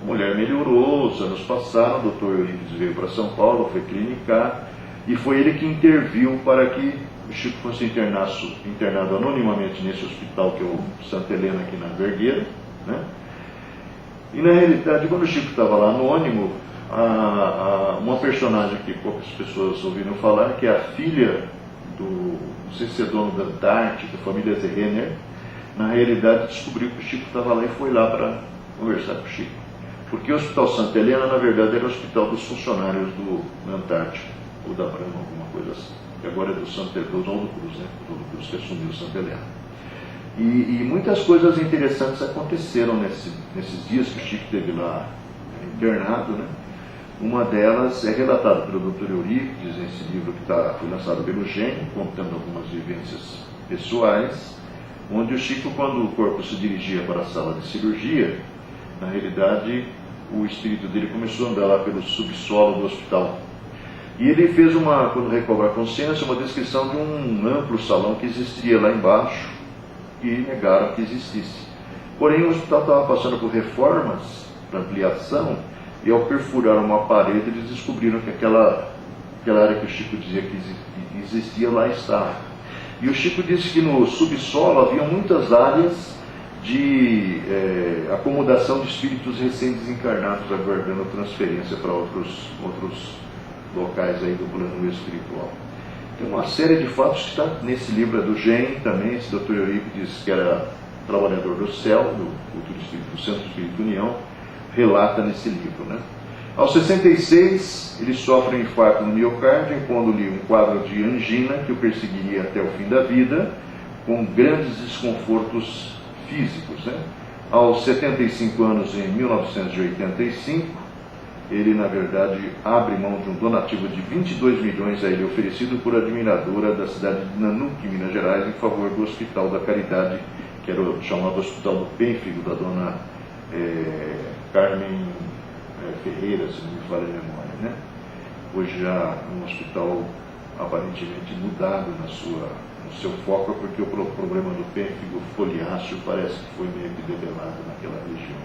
A mulher melhorou, os anos passaram, o Dr. Eurípides veio para São Paulo, foi clinicar, e foi ele que interviu para que o Chico fosse internado anonimamente nesse hospital, que é o Santa Helena, aqui na Vergueira, né? E na realidade, quando o Chico estava lá anônimo, uma personagem que poucas pessoas ouviram falar, que é a filha não sei se é dono da Antártica, da família Zerrener, na realidade descobriu que o Chico estava lá e foi lá para conversar com o Chico. Porque o Hospital Santa Helena, na verdade, era o hospital dos funcionários do Antártica, ou da Brahma, alguma coisa assim. Que agora é do Oswaldo Cruz, né? O Oswaldo Cruz que assumiu o Santa Helena. E muitas coisas interessantes aconteceram nesses dias que o Chico esteve lá internado, né? Uma delas é relatada pelo Dr. Eurípides, nesse livro que foi lançado pelo Gênio, contando algumas vivências pessoais, onde o Chico, quando o corpo se dirigia para a sala de cirurgia, na realidade, o espírito dele começou a andar lá pelo subsolo do hospital. E ele fez, quando recobra a consciência, uma descrição de um amplo salão que existia lá embaixo, e negaram que existisse. Porém, o hospital estava passando por reformas, para ampliação, e ao perfurar uma parede, eles descobriram que aquela área que o Chico dizia que existia, lá estava. E o Chico disse que no subsolo havia muitas áreas de acomodação de espíritos recém-desencarnados, aguardando transferência para outros locais aí do plano espiritual. Tem uma série de fatos que está nesse livro, do Gênio também, esse Dr. Eurípides, que era trabalhador do céu, do Centro Espírito União, relata nesse livro, né? Aos 66, ele sofre um infarto no miocárdio, impondo-lhe um quadro de angina que o perseguiria até o fim da vida, com grandes desconfortos físicos, né? Aos 75 anos, em 1985, ele, na verdade, abre mão de um donativo de 22 milhões a ele oferecido por admiradora da cidade de Nanuque, Minas Gerais, em favor do Hospital da Caridade, que era o chamado Hospital do Pênfigo, da dona Carmen Ferreira, se não me falha a memória, né? Hoje já um hospital aparentemente mudado no seu foco, porque o problema do pênfigo foliáceo parece que foi meio que debelado naquela região,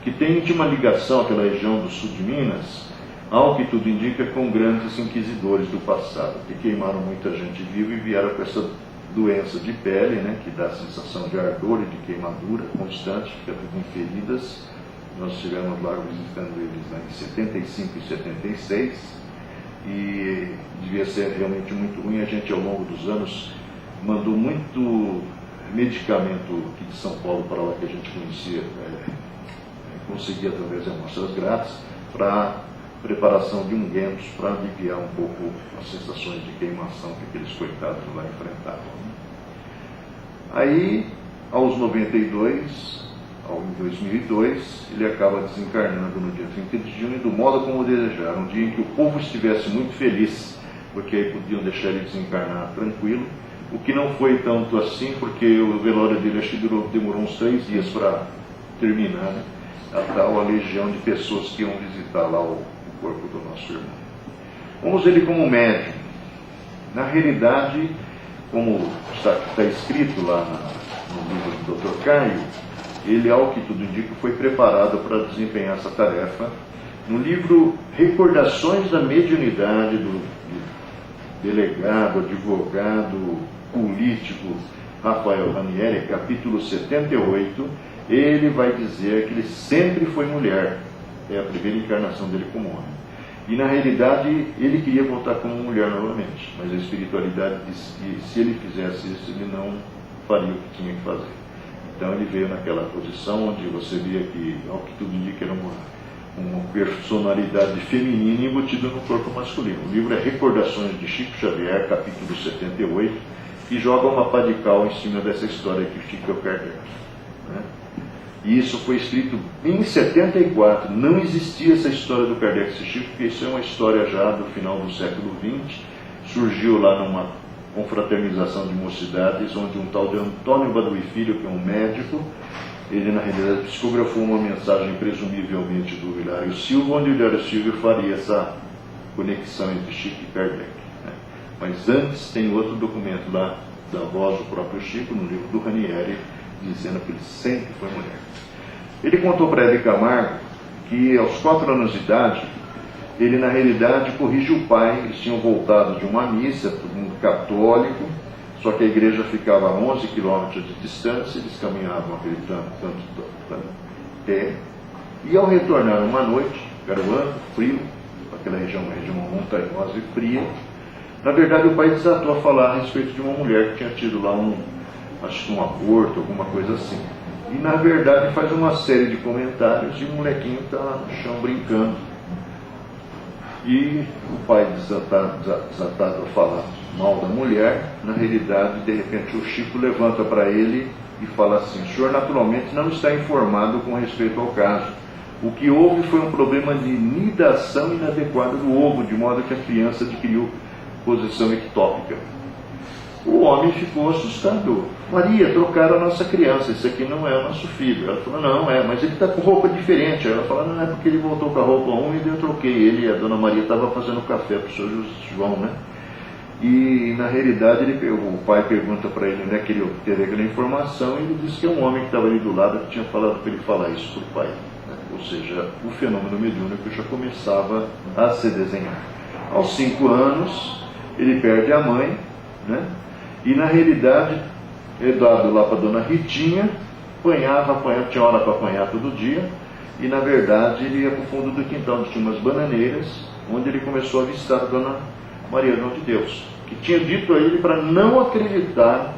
que tem íntima ligação àquela região do sul de Minas, ao que tudo indica, com grandes inquisidores do passado, que queimaram muita gente viva e vieram com essa doença de pele, né, que dá a sensação de ardor e de queimadura constante, fica tudo em feridas. Nós estivemos lá visitando eles em 75 e 76, e devia ser realmente muito ruim. A gente, ao longo dos anos, mandou muito medicamento aqui de São Paulo para lá, que a gente conhecia, conseguia através de amostras grátis, para preparação de ungüentos para aliviar um pouco as sensações de queimação que aqueles coitados lá enfrentavam. Aí, aos 92, em 2002, ele acaba desencarnando no dia 30 de junho, do modo como desejaram, um dia em que o povo estivesse muito feliz, porque aí podiam deixar ele desencarnar tranquilo, o que não foi tanto assim, porque o velório dele acho que demorou uns 3 dias para terminar, né? A tal legião de pessoas que iam visitar lá o corpo do nosso irmão. Vamos ele como médium. Na realidade, como está escrito lá no livro do Dr. Caio, ele, ao que tudo indica, foi preparado para desempenhar essa tarefa. No livro Recordações da Mediunidade, do delegado, advogado, político Rafael Ranieri, capítulo 78, ele vai dizer que ele sempre foi mulher. É a primeira encarnação dele como homem. E na realidade ele queria voltar como mulher novamente, mas a espiritualidade disse que se ele fizesse isso, ele não faria o que tinha que fazer. Então ele veio naquela posição onde você via que, ao que tudo indica, era uma personalidade feminina embutida no corpo masculino. O livro é Recordações de Chico Xavier, capítulo 78, que joga uma pá de cal em cima dessa história que Chico é o Kardec, né? E isso foi escrito em 74. Não existia essa história do Kardec e Chico, porque isso é uma história já do final do século XX. Surgiu lá numa confraternização de mocidades, onde um tal de Antônio Baduí Filho, que é um médico, ele na realidade psicografou uma mensagem presumivelmente do Hilário Silva, onde o Hilário Silva faria essa conexão entre Chico e Kardec, né? Mas antes tem outro documento lá, da voz do próprio Chico, no livro do Ranieri, dizendo que ele sempre foi mulher. Ele contou para Hebe Camargo que aos 4 anos de idade, ele na realidade corrige o pai. Eles tinham voltado de uma missa, todo mundo católico, só que a igreja ficava a 11 quilômetros de distância, eles caminhavam aquele tanto pé, e ao retornar uma noite, garoando, frio, aquela região, uma região montanhosa e fria, na verdade o pai desatou a falar a respeito de uma mulher que tinha tido lá acho que um aborto, alguma coisa assim. E na verdade faz uma série de comentários e o molequinho está lá no chão brincando. E o pai desatado a falar mal da mulher, na realidade, de repente o Chico levanta para ele e fala assim: o senhor naturalmente não está informado com respeito ao caso, O que houve foi um problema de nidação inadequada do ovo, de modo que a criança adquiriu posição ectópica. O homem ficou assustado. Maria, trocaram a nossa criança, esse aqui não é o nosso filho. Ela falou, não, mas ele está com roupa diferente. Aí ela falou, não, é porque ele voltou com a roupa úmida e eu troquei ele. A dona Maria estava fazendo café para o senhor João, né? E na realidade o pai pergunta para ele onde é que ele teve aquela informação, e ele disse que é um homem que estava ali do lado que tinha falado para ele falar isso para o pai, né? Ou seja, o fenômeno mediúnico já começava a se desenhar. Aos 5 anos ele perde a mãe, né? E na realidade é dado lá para a dona Ritinha, apanhava, tinha hora para apanhar todo dia, e na verdade ele ia para o fundo do quintal onde tinha umas bananeiras, onde ele começou a avistar a dona Maria de Deus, que tinha dito a ele para não acreditar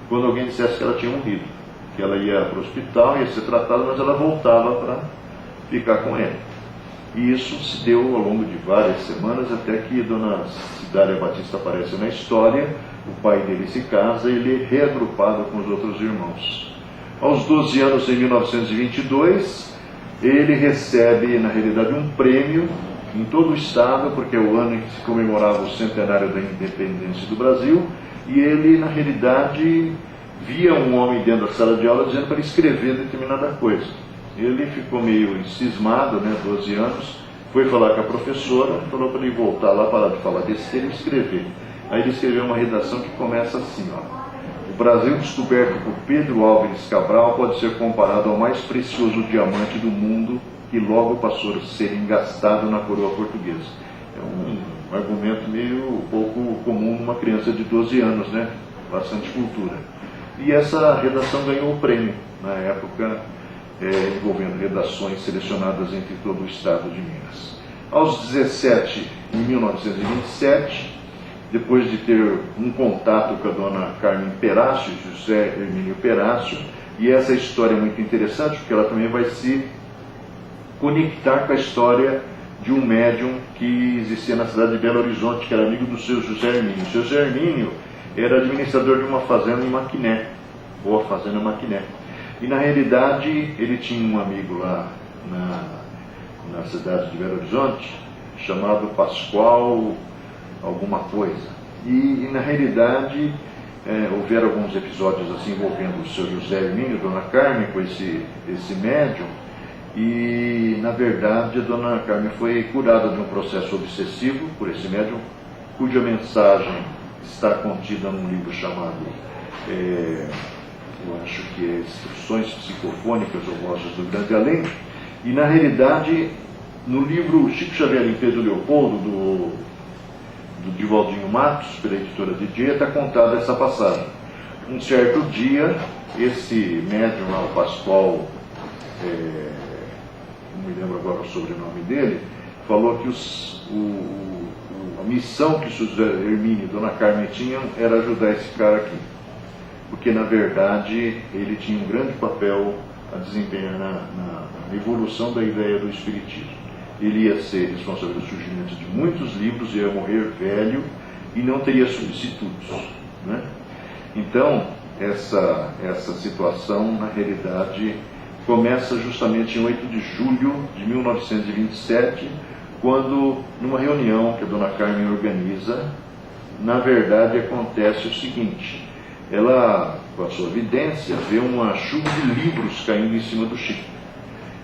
quando alguém dissesse que ela tinha morrido, que ela ia para o hospital, ia ser tratada, mas ela voltava para ficar com ele. E isso se deu ao longo de várias semanas, até que Dona Cidália Batista aparece na história, o pai dele se casa e ele é reagrupado com os outros irmãos. Aos 12 anos, em 1922, ele recebe, na realidade, um prêmio em todo o estado, porque é o ano em que se comemorava o centenário da independência do Brasil, e ele, na realidade, via um homem dentro da sala de aula dizendo para ele escrever determinada coisa. Ele ficou meio cismado, 12 anos, foi falar com a professora, falou para ele voltar lá, parar de falar besteira e escrever. Aí ele escreveu uma redação que começa assim, O Brasil descoberto por Pedro Álvares Cabral pode ser comparado ao mais precioso diamante do mundo, que logo passou a ser engastado na coroa portuguesa. É um argumento meio pouco comum numa criança de 12 anos, né? Bastante cultura. E essa redação ganhou o prêmio, na época, envolvendo redações selecionadas entre todo o estado de Minas. Aos 17, em 1927, depois de ter um contato com a dona Carmen Perácio, José Hermínio Perácio, e essa história é muito interessante, porque ela também vai se conectar com a história de um médium que existia na cidade de Belo Horizonte, que era amigo do seu José Hermínio. O seu José Hermínio era administrador de uma fazenda em Maquiné, ou a fazenda Maquiné. E na realidade ele tinha um amigo lá na cidade de Belo Horizonte, chamado Pascoal alguma coisa. E na realidade houveram alguns episódios assim envolvendo o seu José Hermínio e a dona Carmen com esse médium. E, na verdade, a dona Carmen foi curada de um processo obsessivo por esse médium, cuja mensagem está contida num livro chamado, eu acho que é Instruções Psicofônicas ou Vozes do Grande Além. E, na realidade, no livro Chico Xavier em Pedro Leopoldo, do Divaldinho Matos, pela editora Didier, está contada essa passagem. Um certo dia, esse médium lá, o Pascoal, não me lembro agora o sobrenome dele, falou que a missão que o José Hermínio e Dona Carmen tinham era ajudar esse cara aqui. Porque, na verdade, ele tinha um grande papel a desempenhar na evolução da ideia do Espiritismo. Ele ia ser responsável pelo surgimento de muitos livros, ia morrer velho e não teria substitutos, né? Então, essa situação, na realidade, começa justamente em 8 de julho de 1927, quando, numa reunião que a dona Carmen organiza, na verdade acontece o seguinte: ela, com a sua vidência, vê uma chuva de livros caindo em cima do Chico.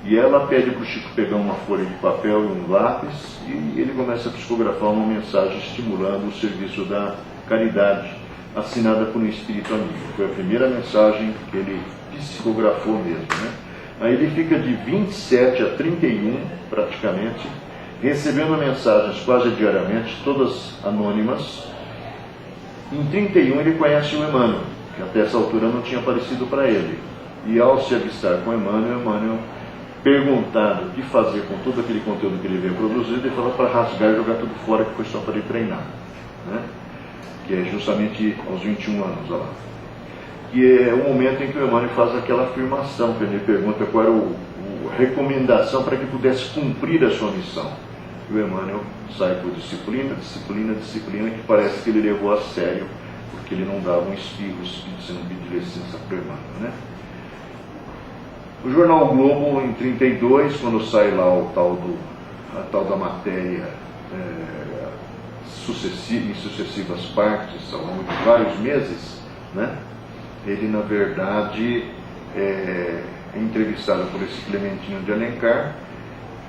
E ela pede para o Chico pegar uma folha de papel e um lápis, e ele começa a psicografar uma mensagem estimulando o serviço da caridade, assinada por um espírito amigo. Foi a primeira mensagem que ele psicografou mesmo, né? Aí ele fica de 27 a 31, praticamente, recebendo mensagens quase diariamente, todas anônimas. Em 31 ele conhece o Emmanuel, que até essa altura não tinha aparecido para ele. E ao se avistar com o Emmanuel, perguntado o que fazer com todo aquele conteúdo que ele veio produzir, ele falou para rasgar e jogar tudo fora, que foi só para ele treinar, né? Que é justamente aos 21 anos, olha lá. Que é o momento em que o Emmanuel faz aquela afirmação, que ele pergunta qual era a recomendação para que pudesse cumprir a sua missão. E o Emmanuel sai por disciplina, que parece que ele levou a sério, porque ele não dava um espirro se não pedir licença para o Emmanuel, né? O jornal O Globo, em 32, quando sai lá a tal da matéria em sucessivas partes, ao longo de vários meses, né, ele, na verdade, é entrevistado por esse Clementino de Alencar.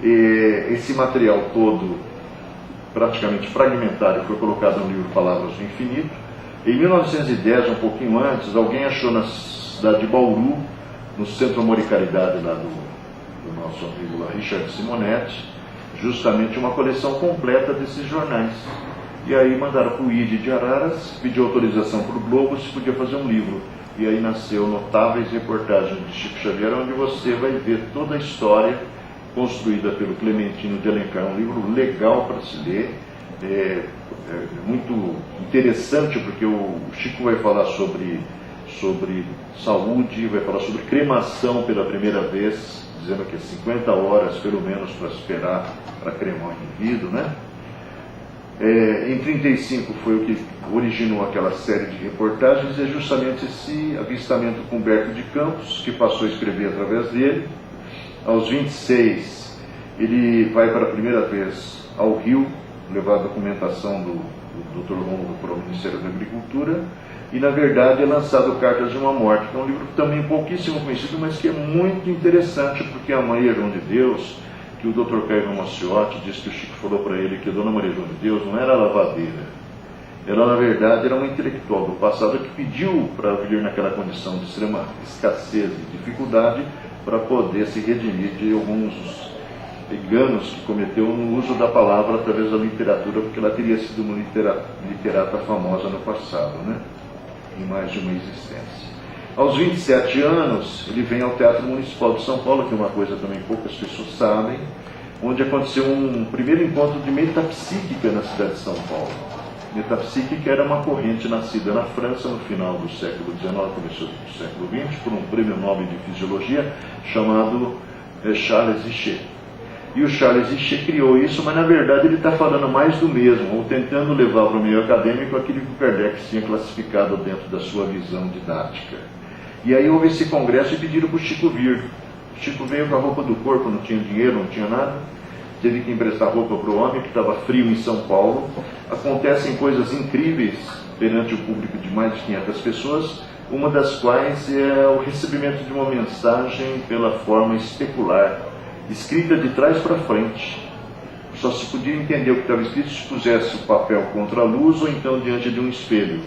Esse material todo, praticamente fragmentário, foi colocado no livro Palavras do Infinito. Em 1910, um pouquinho antes, alguém achou na cidade de Bauru, no Centro Amor e Caridade lá do nosso amigo lá, Richard Simonetti, justamente uma coleção completa desses jornais. E aí mandaram para o ID de Araras, pediu autorização para o Globo se podia fazer um livro. E aí nasceu Notáveis Reportagens de Chico Xavier, onde você vai ver toda a história construída pelo Clementino de Alencar. Um livro legal para se ler, muito interessante, porque o Chico vai falar sobre saúde, vai falar sobre cremação pela primeira vez, dizendo que é 50 horas pelo menos para esperar para cremar o indivíduo, né? Em 35 foi o que originou aquela série de reportagens, é justamente esse avistamento com Humberto de Campos, que passou a escrever através dele. Aos 26, ele vai para a primeira vez ao Rio, levar a documentação do Dr. Longo para o Ministério da Agricultura, e na verdade é lançado Cartas de uma Morte, que é um livro também pouquíssimo conhecido, mas que é muito interessante, porque a Maria João de Deus, que o Dr. Caio Ramaciotti disse que o Chico falou para ele que a Dona Maria João de Deus não era lavadeira, ela na verdade era uma intelectual do passado que pediu para vir naquela condição de extrema escassez e dificuldade para poder se redimir de alguns enganos que cometeu no uso da palavra através da literatura, porque ela teria sido uma literata famosa no passado, né? Em mais de uma existência. Aos 27 anos, ele vem ao Teatro Municipal de São Paulo, que é uma coisa também poucas pessoas sabem, onde aconteceu um primeiro encontro de metapsíquica na cidade de São Paulo. Metapsíquica era uma corrente nascida na França no final do século XIX, começo do século XX, por um prêmio Nobel de Fisiologia chamado Charles Richet. E o Charles Richet criou isso, mas na verdade ele está falando mais do mesmo, ou tentando levar para o meio acadêmico aquilo que o Kardec tinha classificado dentro da sua visão didática. E aí houve esse congresso e pediram para o Chico vir. O Chico veio com a roupa do corpo, não tinha dinheiro, não tinha nada, teve que emprestar roupa para o homem, que estava frio em São Paulo. Acontecem coisas incríveis perante o público de mais de 500 pessoas, uma das quais é o recebimento de uma mensagem pela forma especular, escrita de trás para frente. Só se podia entender o que estava escrito se pusesse o papel contra a luz ou então diante de um espelho,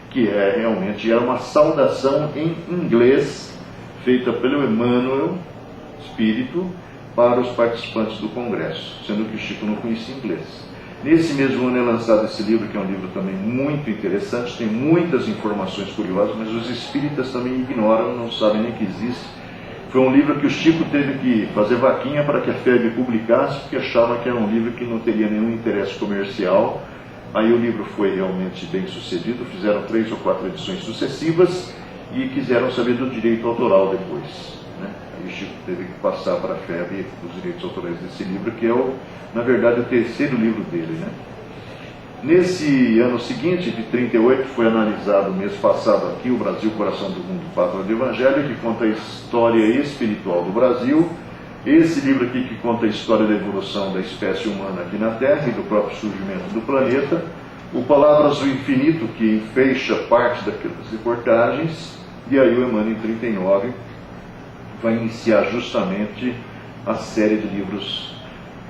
que realmente era uma saudação em inglês feita pelo Emmanuel, espírito, para os participantes do congresso, sendo que o Chico não conhecia inglês. Nesse mesmo ano é lançado esse livro, que é um livro também muito interessante, tem muitas informações curiosas, mas os espíritas também ignoram, não sabem nem que existe. Foi um livro que o Chico teve que fazer vaquinha para que a FEB publicasse, porque achava que era um livro que não teria nenhum interesse comercial. Aí o livro foi realmente bem sucedido, fizeram 3 ou 4 edições sucessivas e quiseram saber do direito autoral depois, né? Aí o Chico teve que passar para a FEB os direitos autorais desse livro, que é, na verdade, o terceiro livro dele, né? Nesse ano seguinte, de 38, foi analisado mês passado aqui o Brasil, Coração do Mundo, Pátria do Evangelho, que conta a história espiritual do Brasil. Esse livro aqui que conta a história da evolução da espécie humana aqui na Terra e do próprio surgimento do planeta. O Palavras do Infinito, que fecha parte daquelas reportagens. E aí o Emmanuel, em 39, vai iniciar justamente a série de livros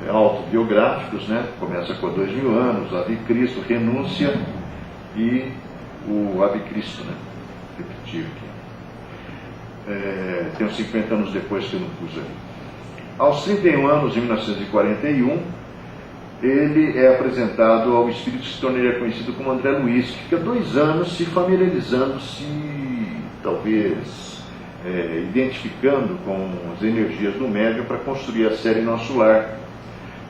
autobiográficos, né? Começa com 2000 anos, Ave Cristo, Renúncia e o Ave Cristo, né? Repetir aqui. Tem uns 50 anos depois que eu não pus ali. Aos 31 anos, em 1941, ele é apresentado ao espírito que se tornaria conhecido como André Luiz, que fica 2 anos se familiarizando, talvez identificando com as energias do médium para construir a série Nosso Lar.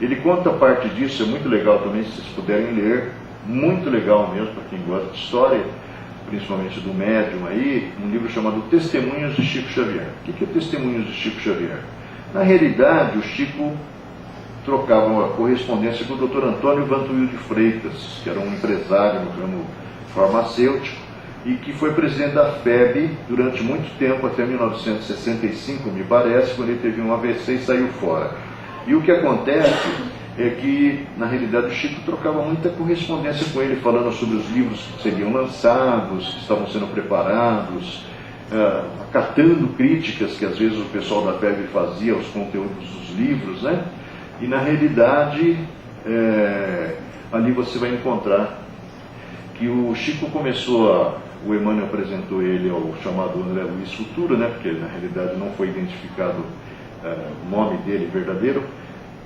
Ele conta parte disso, é muito legal também, se vocês puderem ler, muito legal mesmo para quem gosta de história, principalmente do médium aí, um livro chamado Testemunhos de Chico Xavier. O que é Testemunhos de Chico Xavier? Na realidade, o Chico trocava uma correspondência com o Dr. Antônio Vantuil de Freitas, que era um empresário no ramo farmacêutico, e que foi presidente da FEB durante muito tempo, até 1965, me parece, quando ele teve um AVC e saiu fora. E o que acontece é que, na realidade, o Chico trocava muita correspondência com ele, falando sobre os livros que seriam lançados, que estavam sendo preparados, acatando críticas que às vezes o pessoal da FEB fazia aos conteúdos dos livros, né? E na realidade, ali você vai encontrar que o Chico começou o Emmanuel apresentou ele ao chamado André Luiz Futuro, né? Porque na realidade não foi identificado o nome dele verdadeiro.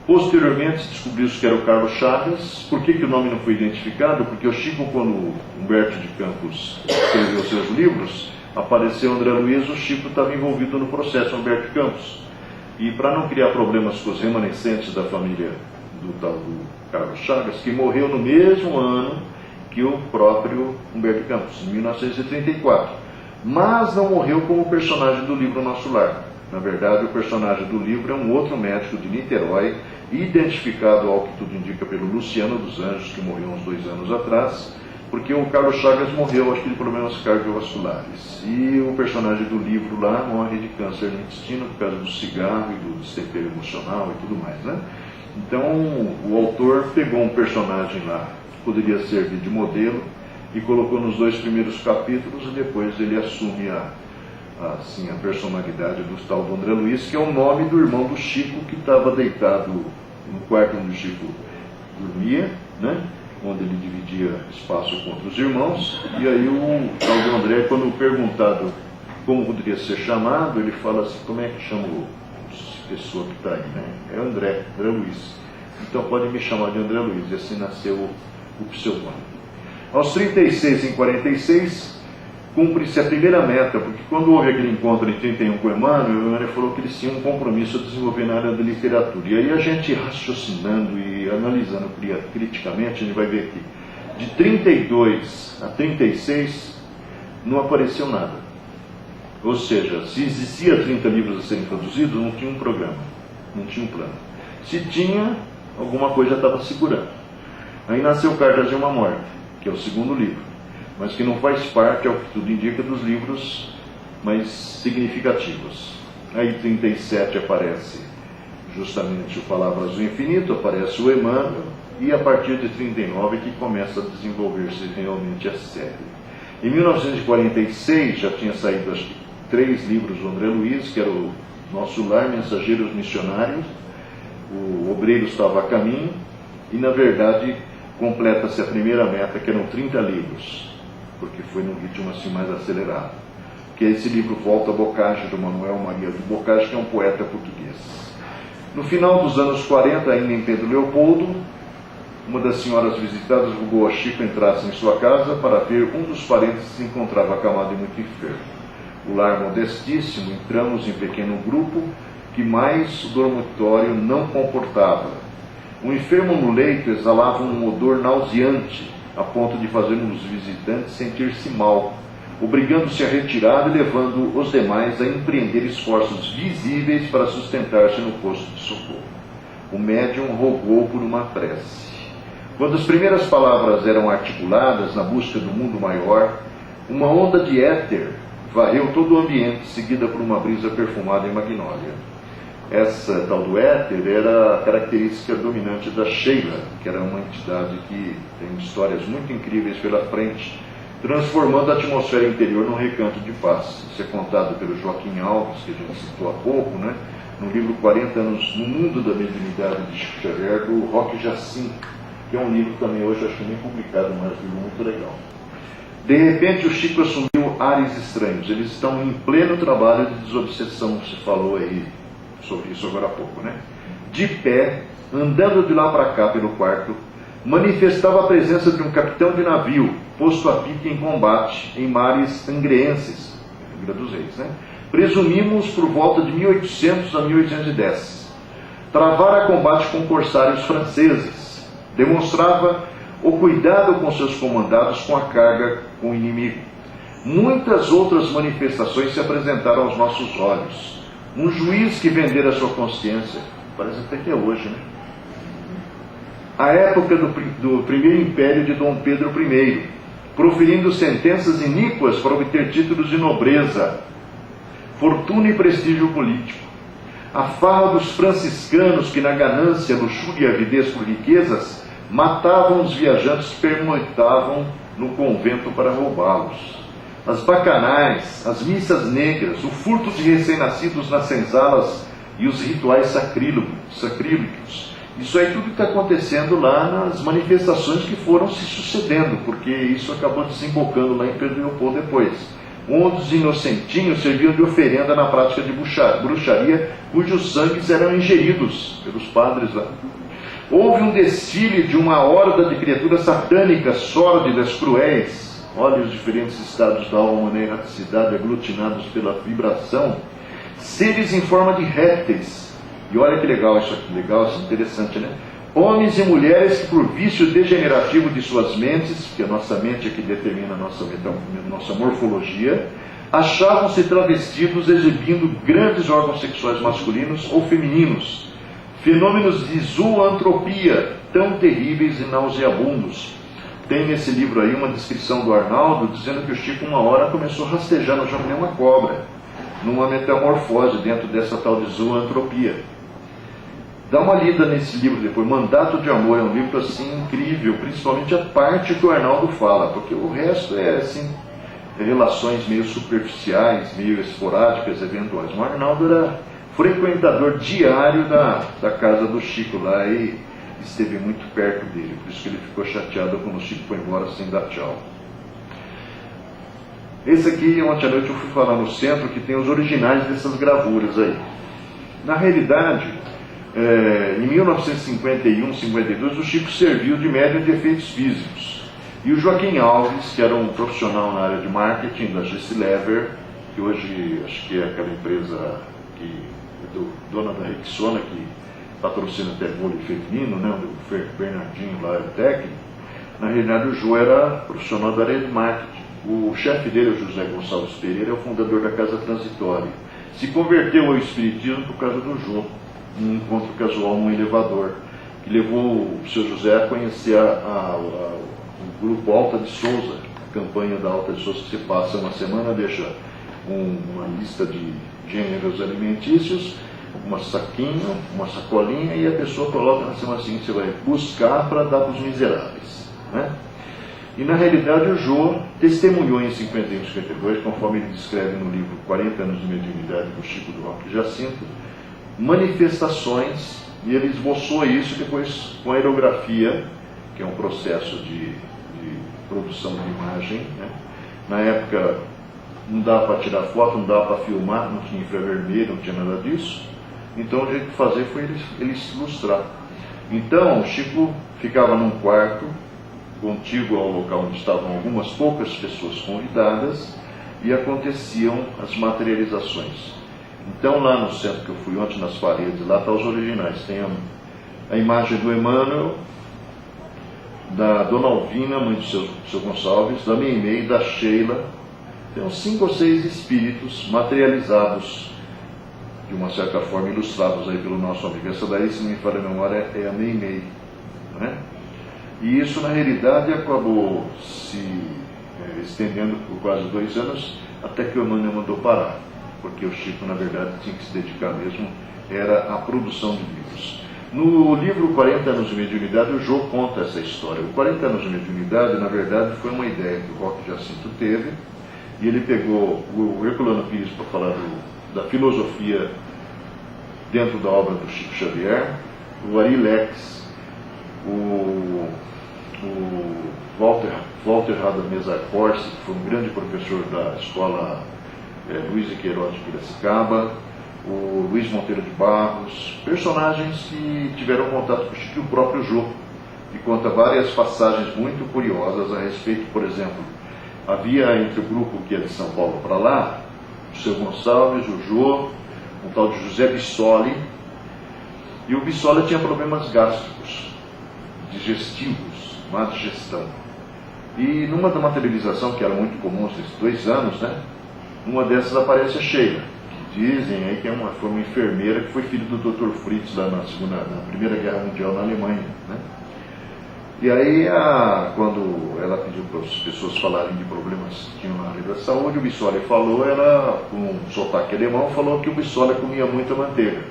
Posteriormente descobriu-se que era o Carlos Chagas. Por que o nome não foi identificado? Porque o Chico, quando Humberto de Campos escreveu seus livros, apareceu André Luiz, o Chico estava envolvido no processo Humberto de Campos. E para não criar problemas com os remanescentes da família do Carlos Chagas, que morreu no mesmo ano que o próprio Humberto de Campos, em 1934. Mas não morreu como personagem do livro Nosso Lar. Na verdade, o personagem do livro é um outro médico de Niterói, identificado, ao que tudo indica, pelo Luciano dos Anjos, que morreu uns 2 anos atrás, porque o Carlos Chagas morreu, acho que de problemas cardiovasculares. E o personagem do livro lá morre de câncer no intestino por causa do cigarro e do destempero emocional e tudo mais, né? Então, o autor pegou um personagem lá, que poderia servir de modelo, e colocou nos 2 primeiros capítulos, e depois ele assume a personalidade do tal do André Luiz, que é o nome do irmão do Chico, que estava deitado no quarto onde o Chico dormia, né? Onde ele dividia espaço com outros irmãos. E aí o tal do André, quando perguntado como poderia ser chamado, ele fala assim: como é que chama a pessoa que está aí, né? É André Luiz. Então pode me chamar de André Luiz. E assim nasceu o pseudônimo. Aos 36, em 46, cumpre-se a primeira meta, porque quando houve aquele encontro em 31 com o Emmanuel falou que eles tinham um compromisso a desenvolver na área da literatura. E aí a gente raciocinando e analisando criticamente, a gente vai ver que de 32 a 36 não apareceu nada. Ou seja, se existia 30 livros a serem produzidos, não tinha um programa, não tinha um plano. Se tinha, alguma coisa estava segurando. Aí nasceu Cartas de uma Morte, que é o segundo livro, mas que não faz parte, ao que tudo indica, dos livros mais significativos. Aí 37 aparece justamente o Palavras do Infinito, aparece o Emmanuel, e a partir de 39 que começa a desenvolver-se realmente a série. Em 1946 já tinha saído, acho que, 3 livros do André Luiz, que era o Nosso Lar, Mensageiros Missionários, o Obreiro Estava a Caminho, e na verdade completa-se a primeira meta, que eram 30 livros, porque foi num ritmo assim mais acelerado. Que é esse livro Volta a Bocage, do Manuel Maria de Bocage, que é um poeta português. No final dos anos 40, ainda em Pedro Leopoldo, uma das senhoras visitadas rogou a Chico entrasse em sua casa para ver um dos parentes que se encontrava acamado e muito enfermo. O lar modestíssimo, entramos em pequeno grupo que mais o dormitório não comportava. O enfermo no leito exalava um odor nauseante, a ponto de fazer um dos visitantes sentir-se mal, obrigando-se a retirar e levando os demais a empreender esforços visíveis para sustentar-se no posto de socorro. O médium rogou por uma prece. Quando as primeiras palavras eram articuladas na busca do mundo maior, uma onda de éter varreu todo o ambiente, seguida por uma brisa perfumada em magnólia. Essa tal do éter era a característica dominante da Sheila, que era uma entidade que tem histórias muito incríveis pela frente, transformando a atmosfera interior num recanto de paz. Isso é contado pelo Joaquim Alves, que a gente citou há pouco, né? No livro 40 anos no mundo da mediunidade de Chico Xavier, do Roque Jacim, que é um livro também hoje acho que nem publicado, mas um livro muito legal. De repente o Chico assumiu ares estranhos. Eles estão em pleno trabalho de desobsessão, se falou aí sobre isso agora há pouco, né? De pé, andando de lá para cá pelo quarto, manifestava a presença de um capitão de navio, posto a pique em combate em mares angreenses, Angra dos Reis, né? Presumimos por volta de 1800 a 1810. Travara combate com corsários franceses. Demonstrava o cuidado com seus comandados com a carga com o inimigo. Muitas outras manifestações se apresentaram aos nossos olhos. Um juiz que vendera sua consciência, parece até que é hoje, né? A época do primeiro império de Dom Pedro I, proferindo sentenças iníquas para obter títulos de nobreza, fortuna e prestígio político. A farra dos franciscanos que, na ganância, luxúria e avidez por riquezas, matavam os viajantes que pernoitavam no convento para roubá-los. As bacanais, as missas negras, o furto de recém-nascidos nas senzalas e os rituais sacrílegos. Isso aí tudo está acontecendo lá nas manifestações que foram se sucedendo, porque isso acabou desembocando lá em Pedro Leopoldo depois, onde os inocentinhos serviam de oferenda na prática de bruxaria, cujos sangues eram ingeridos pelos padres lá. Houve um desfile de uma horda de criaturas satânicas, sórdidas, cruéis. Olha os diferentes estados da alma na erraticidade aglutinados pela vibração. Seres em forma de répteis. E olha que legal isso aqui, legal, isso é interessante, né? Homens e mulheres que, por vício degenerativo de suas mentes, que a nossa mente é que determina a nossa morfologia, achavam-se travestidos, exibindo grandes órgãos sexuais masculinos ou femininos. Fenômenos de zoantropia, tão terríveis e nauseabundos. Tem nesse livro aí uma descrição do Arnaldo, dizendo que o Chico uma hora começou a rastejar no chão que nem uma cobra, numa metamorfose dentro dessa tal de zoantropia. Dá uma lida nesse livro depois, Mandato de Amor, é um livro assim incrível, principalmente a parte que o Arnaldo fala, porque o resto é assim, relações meio superficiais, meio esporádicas, eventuais. O Arnaldo era frequentador diário da casa do Chico lá e esteve muito perto dele, por isso que ele ficou chateado quando o Chico foi embora sem dar tchau. Esse aqui, ontem à noite eu fui falar no centro, que tem os originais dessas gravuras aí. Na realidade, em 1951, 52, o Chico serviu de médium de efeitos físicos. E o Joaquim Alves, que era um profissional na área de marketing da Gessilever, que hoje acho que é aquela empresa que dona da Rexona, que patrocina até vôlei feminino, né, onde o Bernardinho lá é técnico. Na realidade, o Jô era profissional da área de marketing. O chefe dele, o José Gonçalves Pereira, é o fundador da Casa Transitória. Se converteu ao Espiritismo por causa do Jô, um encontro casual num elevador, que levou o seu José a conhecer o grupo Alta de Souza, a campanha da Alta de Souza, que você passa uma semana, deixa uma lista de gêneros alimentícios, um saquinho, uma sacolinha, e a pessoa coloca na semana seguinte, você vai buscar para dar para os miseráveis, né? E na realidade o Jô testemunhou em 51 e 52, conforme ele descreve no livro 40 anos de mediunidade do Chico do Roque Jacinto, manifestações, e ele esboçou isso depois com a aerografia, que é um processo de produção de imagem, né? Na época não dava para tirar foto, não dava para filmar, não tinha infravermelho, não tinha nada disso. Então o jeito de fazer foi ele se ilustrar. Então o Chico ficava num quarto contíguo ao local onde estavam algumas poucas pessoas convidadas e aconteciam as materializações. Então lá no centro que eu fui ontem, nas paredes, lá estão os originais. Tem a imagem do Emmanuel, da Dona Alvina, mãe do seu Gonçalves, da Meimei, da Sheila. Tem uns 5 ou 6 espíritos materializados, de uma certa forma ilustrados aí pelo nosso amigo. Essa daí, se não me falha a memória, é a Meimei, né? E isso na realidade acabou se estendendo por quase 2 anos, até que o Emmanuel mandou parar, porque o Chico na verdade tinha que se dedicar mesmo, era a produção de livros. No livro 40 anos de mediunidade, o Jô conta essa história. O 40 anos de mediunidade, na verdade, foi uma ideia que o Roque Jacinto teve, e ele pegou o Herculano Pires para falar da filosofia dentro da obra do Chico Xavier, o Ari Lex, o Walter Radamesa Corsi, que foi um grande professor da escola Luiz de Queiroz de Piracicaba, o Luiz Monteiro de Barros, personagens que tiveram contato com o Chico, e o próprio Jô, que conta várias passagens muito curiosas a respeito. Por exemplo, havia entre o grupo que é de São Paulo para lá, o seu Gonçalves, o Jô, um tal de José Bissoli, e o Bissoli tinha problemas gástricos, digestivos, má digestão. E numa da materialização, que era muito comum esses 2 anos, né, uma dessas aparece a Sheila, que dizem aí que foi uma enfermeira que foi filha do Dr. Fritz lá na Primeira Guerra Mundial na Alemanha, né? E aí, quando ela pediu para as pessoas falarem de problemas que tinham na área da saúde, o Bissoli falou, ela, com um sotaque alemão, falou que o Bissoli comia muita manteiga.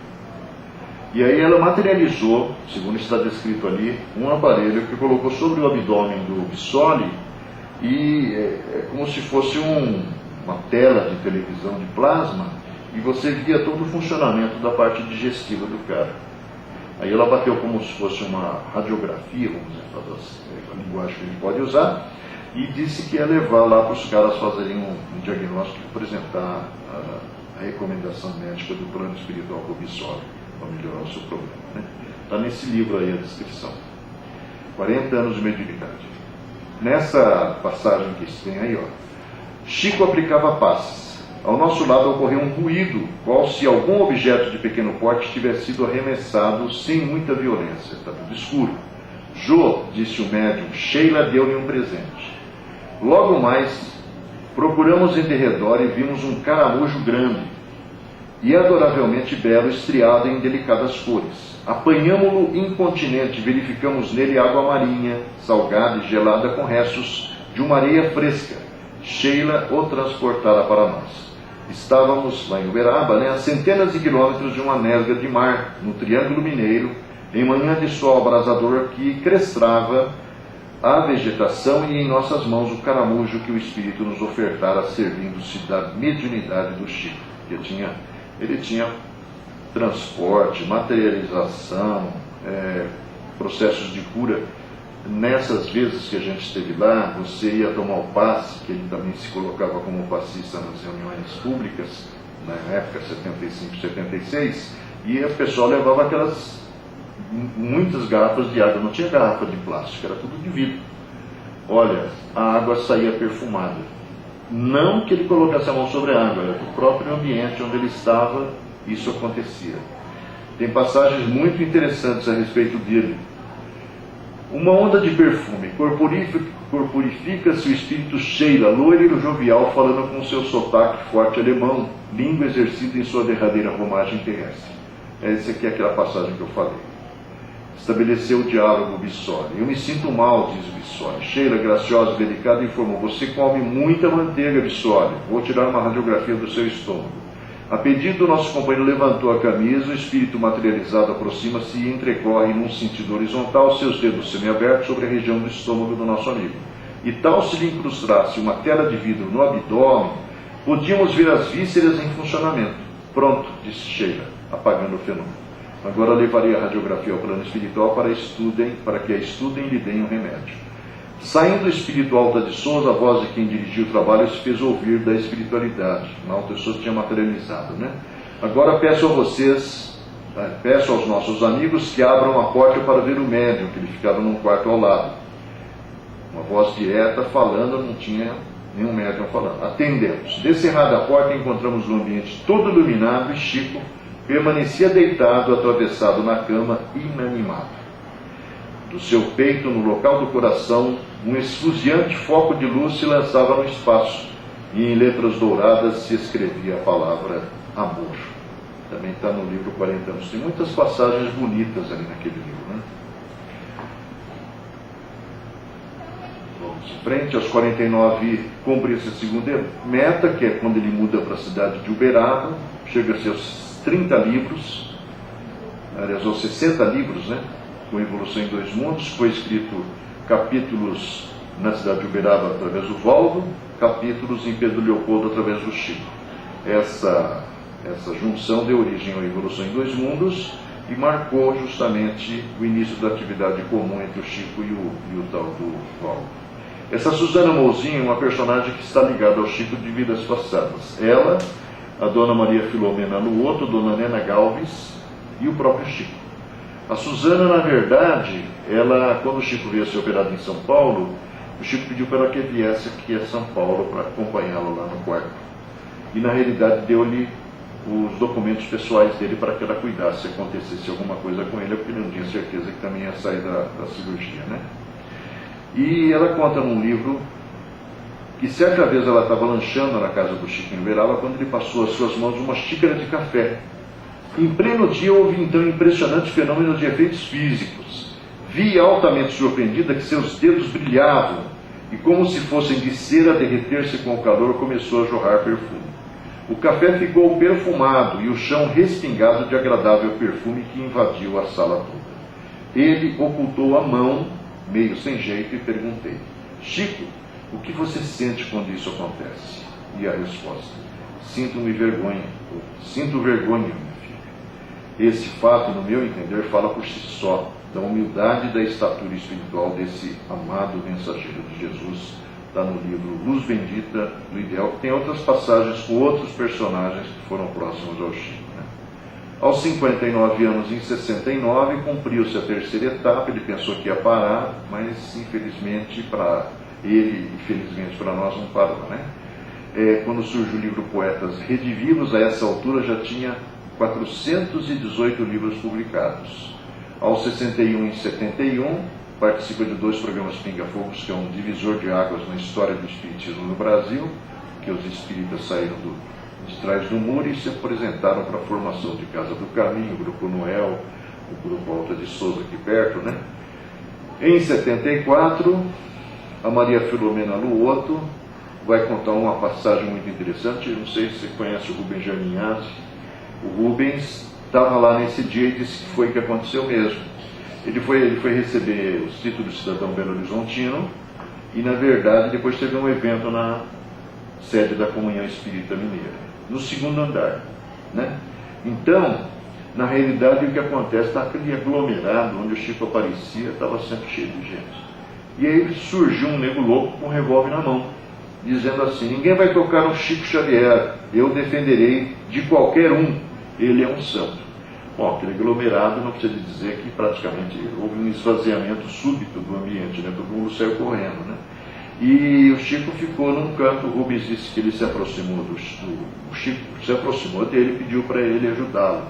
E aí ela materializou, segundo está descrito ali, um aparelho que colocou sobre o abdômen do Bissoli e é como se fosse uma tela de televisão de plasma e você via todo o funcionamento da parte digestiva do cara. Aí ela bateu como se fosse uma radiografia, vamos dizer, a linguagem que a gente pode usar, e disse que ia levar lá para os caras fazerem um diagnóstico e apresentar a recomendação médica do plano espiritual para o Bissoli, para melhorar o seu problema. Está nesse livro aí a descrição. 40 anos de mediunidade. Nessa passagem que tem aí, Chico aplicava passes. Ao nosso lado ocorreu um ruído, qual se algum objeto de pequeno porte tivesse sido arremessado sem muita violência. Está tudo escuro. Jô, disse o médium, Sheila deu-lhe um presente. Logo mais, procuramos em derredor e vimos um caramujo grande e adoravelmente belo, estriado em delicadas cores. Apanhamo-lo incontinente, verificamos nele água marinha, salgada e gelada com restos de uma areia fresca. Sheila o transportara para nós. Estávamos lá em Uberaba, a centenas de quilômetros de uma nesga de mar, no Triângulo Mineiro, em manhã de sol abrasador que crescava a vegetação e em nossas mãos o caramujo que o Espírito nos ofertara, servindo-se da mediunidade do Chico. Ele tinha transporte, materialização, processos de cura. Nessas vezes que a gente esteve lá, você ia tomar o passe, que ele também se colocava como passista nas reuniões públicas, na época 75, 76, e o pessoal levava muitas garrafas de água, não tinha garrafa de plástico, era tudo de vidro. Olha, a água saía perfumada. Não que ele colocasse a mão sobre a água, era do próprio ambiente onde ele estava, isso acontecia. Tem passagens muito interessantes a respeito dele. Uma onda de perfume, corporifica-se o espírito Sheila, loiro e jovial, falando com seu sotaque forte alemão, língua exercida em sua derradeira romagem terrestre. Essa aqui é aquela passagem que eu falei. Estabeleceu o diálogo Bissoli. Eu me sinto mal, diz o Bissoli. Sheila, graciosa e delicada, informou: você come muita manteiga, Bissoli. Vou tirar uma radiografia do seu estômago. A pedido, nosso companheiro levantou a camisa, o espírito materializado aproxima-se e entrecorre num sentido horizontal, seus dedos semiabertos sobre a região do estômago do nosso amigo. E tal se lhe incrustasse uma tela de vidro no abdômen, podíamos ver as vísceras em funcionamento. Pronto, disse Sheila, apagando o fenômeno. Agora levarei a radiografia ao plano espiritual para que a estudem e lhe deem um remédio. Saindo o espírito Alta de Souza, a voz de quem dirigiu o trabalho se fez ouvir da espiritualidade. Na Alta de Souza tinha materializado, Agora peço aos nossos amigos que abram a porta para ver o médium, que ele ficava num quarto ao lado. Uma voz direta falando, não tinha nenhum médium falando. Atendemos. Descerrada a porta, encontramos o ambiente todo iluminado e Chico permanecia deitado, atravessado na cama, inanimado. Do seu peito, no local do coração, um esfuziante foco de luz se lançava no espaço, e em letras douradas se escrevia a palavra amor. Também está no livro 40 anos. Tem muitas passagens bonitas ali naquele livro, Vamos em frente. Aos 49, cumpre-se a segunda meta, que é quando ele muda para a cidade de Uberaba, chega-se aos 30 livros, aliás, aos 60 livros, com Evolução em Dois Mundos. Foi escrito capítulos na cidade de Uberaba através do Valdo, capítulos em Pedro Leopoldo através do Chico. Essa junção deu origem à Evolução em Dois Mundos e marcou justamente o início da atividade comum entre o Chico e o tal do Valdo. Essa Susana Mouzinho é uma personagem que está ligada ao Chico de vidas passadas. Ela, a Dona Maria Filomena Luoto, Dona Nena Galves e o próprio Chico. A Susana, na verdade, quando o Chico veio ser operado em São Paulo, o Chico pediu para ela que viesse aqui a São Paulo para acompanhá-lo lá no quarto. E, na realidade, deu-lhe os documentos pessoais dele para que ela cuidasse se acontecesse alguma coisa com ele, porque não tinha certeza que também ia sair da cirurgia, E ela conta num livro que certa vez ela estava lanchando na casa do Chico em Uberaba quando ele passou às suas mãos uma xícara de café. Em pleno dia houve então um impressionante fenômeno de efeitos físicos. Vi altamente surpreendida que seus dedos brilhavam e, como se fossem de cera a derreter-se com o calor, começou a jorrar perfume. O café ficou perfumado e o chão respingado de agradável perfume que invadiu a sala toda. Ele ocultou a mão, meio sem jeito, e perguntei: Chico, o que você sente quando isso acontece? E a resposta: sinto vergonha, minha filha. Esse fato, no meu entender, fala por si só da humildade e da estatura espiritual desse amado mensageiro de Jesus. Está no livro Luz Bendita do Ideal, que tem outras passagens com outros personagens que foram próximos ao Chico. Aos 59 anos, em 69, cumpriu-se a terceira etapa. Ele pensou que ia parar, mas infelizmente para ele e felizmente para nós não parou, quando surge o livro Poetas Redivivos, a essa altura já tinha 418 livros publicados. Aos 61 e 71, participa de 2 programas Pinga-Fogos, que é um divisor de águas na história do espiritismo no Brasil, que os espíritas saíram de trás do muro e se apresentaram para a formação de Casa do Caminho, o Grupo Noel, o Grupo Alta de Souza, aqui perto, Em 74, a Maria Filomena Luoto vai contar uma passagem muito interessante. Não sei se você conhece o Rubens Germinhazzi. O Rubens estava lá nesse dia e disse que foi o que aconteceu mesmo. Ele foi receber os títulos de cidadão Belo Horizontino e, na verdade, depois teve um evento na sede da Comunhão Espírita Mineira, no 2º andar. Então, na realidade, o que acontece, está aquele aglomerado onde o Chico aparecia, estava sempre cheio de gente. E aí surgiu um nego louco com um revólver na mão, dizendo assim: ninguém vai tocar no Chico Xavier, eu defenderei de qualquer um, ele é um santo. Bom, aquele aglomerado, não precisa dizer que praticamente houve um esvaziamento súbito do ambiente, todo mundo saiu correndo, E o Chico ficou num canto. O Rubens disse que ele se aproximou o Chico se aproximou dele e pediu para ele ajudá-lo.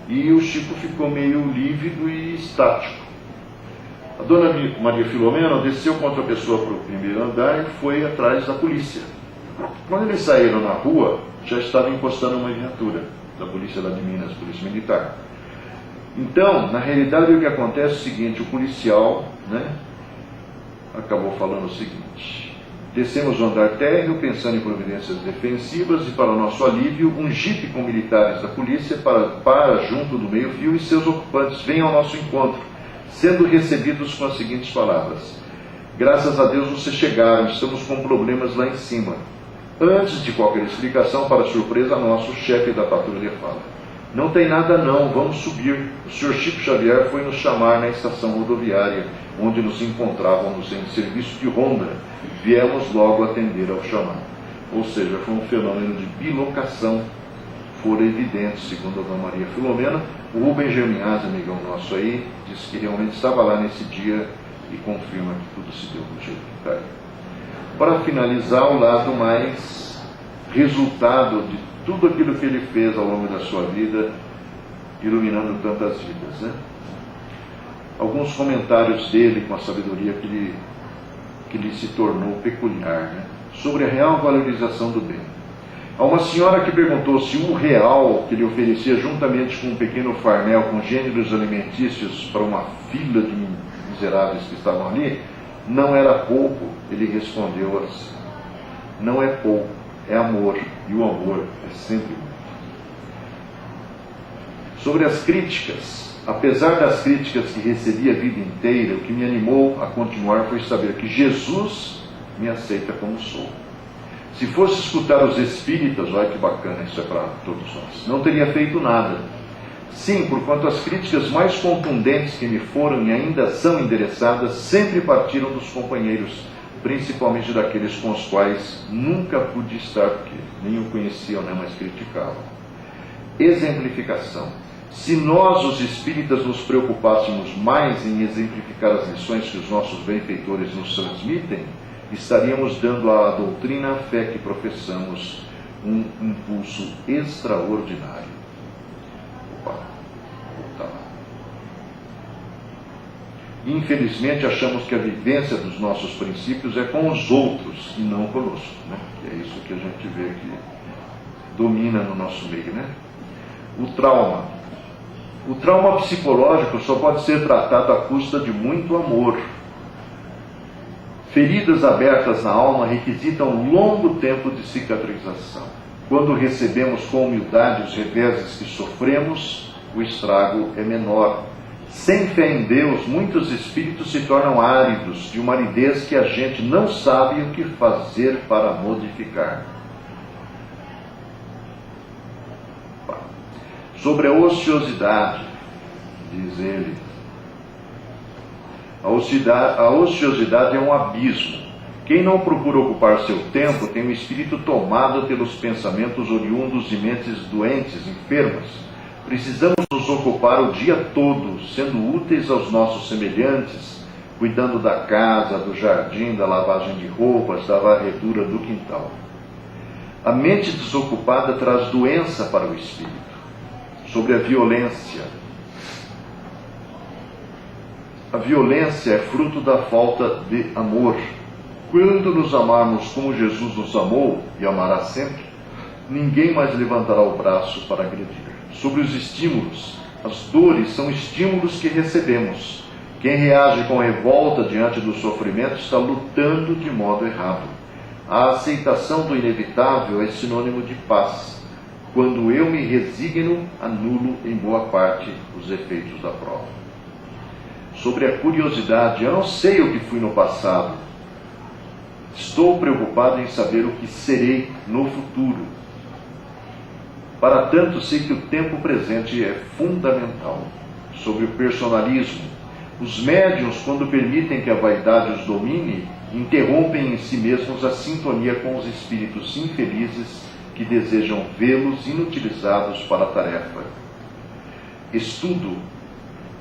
E o Chico ficou meio lívido e estático. A dona Maria Filomena desceu com outra pessoa para o 1º andar e foi atrás da polícia. Quando eles saíram na rua, já estava encostando uma viatura da polícia lá de Minas, polícia militar. Então, na realidade, o que acontece é o seguinte: o policial, acabou falando o seguinte: descemos o andar térreo pensando em providências defensivas e, para o nosso alívio, um jipe com militares da polícia para junto do meio-fio e seus ocupantes vêm ao nosso encontro, sendo recebidos com as seguintes palavras: graças a Deus vocês chegaram, estamos com problemas lá em cima. Antes de qualquer explicação, para surpresa nossa, o chefe da patrulha fala: não tem nada não, vamos subir. O senhor Chico Xavier foi nos chamar na estação rodoviária, onde nos encontrávamos em serviço de ronda. Viemos logo atender ao chamado. Ou seja, foi um fenômeno de bilocação, fora evidente, segundo a dona Maria Filomena. O Rubens Germinhazzi, amigão nosso aí, disse que realmente estava lá nesse dia e confirma que tudo se deu do jeito que está aí. Para finalizar, o lado mais resultado de tudo aquilo que ele fez ao longo da sua vida, iluminando tantas vidas. Alguns comentários dele com a sabedoria que lhe se tornou peculiar, sobre a real valorização do bem. Há uma senhora que perguntou se o real que ele oferecia juntamente com um pequeno farmel com gêneros alimentícios para uma fila de miseráveis que estavam ali não era pouco. Ele respondeu assim: não é pouco, é amor, e o amor é sempre muito. Sobre as críticas, apesar das críticas que recebi a vida inteira, o que me animou a continuar foi saber que Jesus me aceita como sou. Se fosse escutar os espíritas, olha que bacana, isso é para todos nós, não teria feito nada. Sim, porquanto as críticas mais contundentes que me foram e ainda são endereçadas sempre partiram dos companheiros, principalmente daqueles com os quais nunca pude estar, porque nem o conheciam, mas criticavam. Exemplificação. Se nós, os espíritas, nos preocupássemos mais em exemplificar as lições que os nossos benfeitores nos transmitem, estaríamos dando à doutrina a fé que professamos um impulso extraordinário. Opa, voltar lá. Infelizmente, achamos que a vivência dos nossos princípios é com os outros e não conosco, Que é isso que a gente vê que domina no nosso meio, O trauma. O trauma psicológico só pode ser tratado à custa de muito amor. Feridas abertas na alma requisitam longo tempo de cicatrização. Quando recebemos com humildade os reveses que sofremos, o estrago é menor. Sem fé em Deus, muitos espíritos se tornam áridos, de uma aridez que a gente não sabe o que fazer para modificar. Sobre a ociosidade, diz ele, a ociosidade é um abismo. Quem não procura ocupar seu tempo tem o espírito tomado pelos pensamentos oriundos de mentes doentes, enfermas. Precisamos nos ocupar o dia todo, sendo úteis aos nossos semelhantes, cuidando da casa, do jardim, da lavagem de roupas, da varredura do quintal. A mente desocupada traz doença para o espírito. Sobre a violência. A violência é fruto da falta de amor. Quando nos amarmos como Jesus nos amou e amará sempre, ninguém mais levantará o braço para agredir. Sobre os estímulos. As dores são estímulos que recebemos. Quem reage com revolta diante do sofrimento está lutando de modo errado. A aceitação do inevitável é sinônimo de paz. Quando eu me resigno, anulo em boa parte os efeitos da prova. Sobre a curiosidade, eu não sei o que fui no passado. Estou preocupado em saber o que serei no futuro. Para tanto, sei que o tempo presente é fundamental. Sobre o personalismo, os médiuns, quando permitem que a vaidade os domine, interrompem em si mesmos a sintonia com os espíritos infelizes que desejam vê-los inutilizados para a tarefa. Estudo.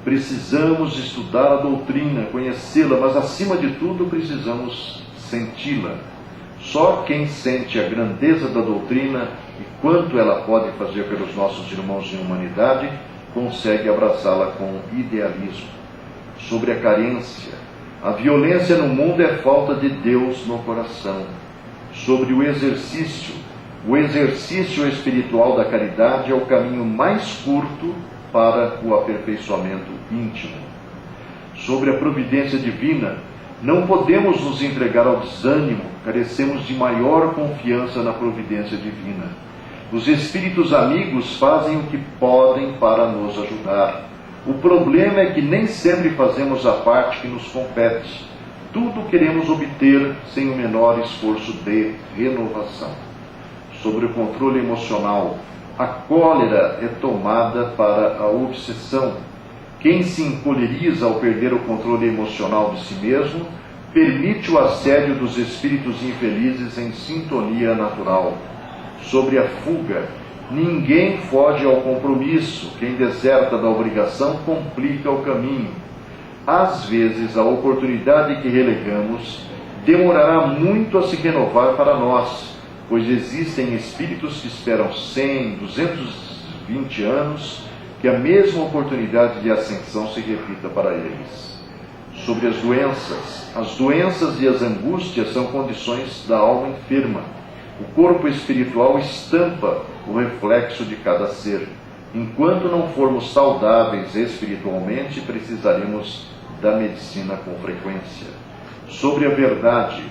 Precisamos estudar a doutrina, conhecê-la, mas acima de tudo precisamos senti-la. Só quem sente a grandeza da doutrina e quanto ela pode fazer pelos nossos irmãos em humanidade, consegue abraçá-la com idealismo. Sobre a carência. A violência no mundo é falta de Deus no coração. Sobre o exercício espiritual da caridade é o caminho mais curto para o aperfeiçoamento íntimo. Sobre a providência divina, não podemos nos entregar ao desânimo, carecemos de maior confiança na providência divina. Os espíritos amigos fazem o que podem para nos ajudar. O problema é que nem sempre fazemos a parte que nos compete. Tudo queremos obter sem o menor esforço de renovação. Sobre o controle emocional, a cólera é tomada para a obsessão. Quem se encoleriza ao perder o controle emocional de si mesmo, permite o assédio dos espíritos infelizes em sintonia natural. Sobre a fuga, ninguém foge ao compromisso. Quem deserta da obrigação complica o caminho. Às vezes, a oportunidade que relegamos demorará muito a se renovar para nós, pois existem espíritos que esperam 100, 220 anos que a mesma oportunidade de ascensão se repita para eles. Sobre as doenças e as angústias são condições da alma enferma. O corpo espiritual estampa o reflexo de cada ser. Enquanto não formos saudáveis espiritualmente, precisaremos da medicina com frequência. Sobre a verdade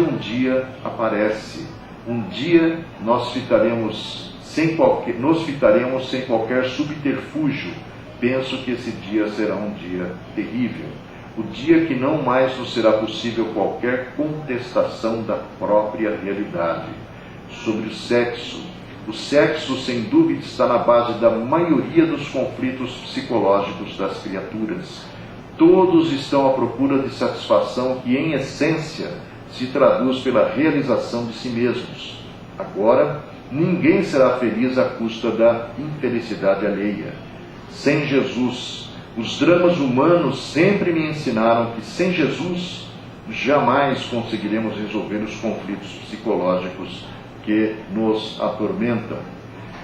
um dia aparece. Um dia nos fitaremos sem qualquer subterfúgio. Penso que esse dia será um dia terrível. O dia que não mais nos será possível qualquer contestação da própria realidade. Sobre o sexo, sem dúvida, está na base da maioria dos conflitos psicológicos das criaturas. Todos estão à procura de satisfação que, em essência, se traduz pela realização de si mesmos. Agora, ninguém será feliz à custa da infelicidade alheia. Sem Jesus, os dramas humanos sempre me ensinaram que sem Jesus jamais conseguiremos resolver os conflitos psicológicos que nos atormentam.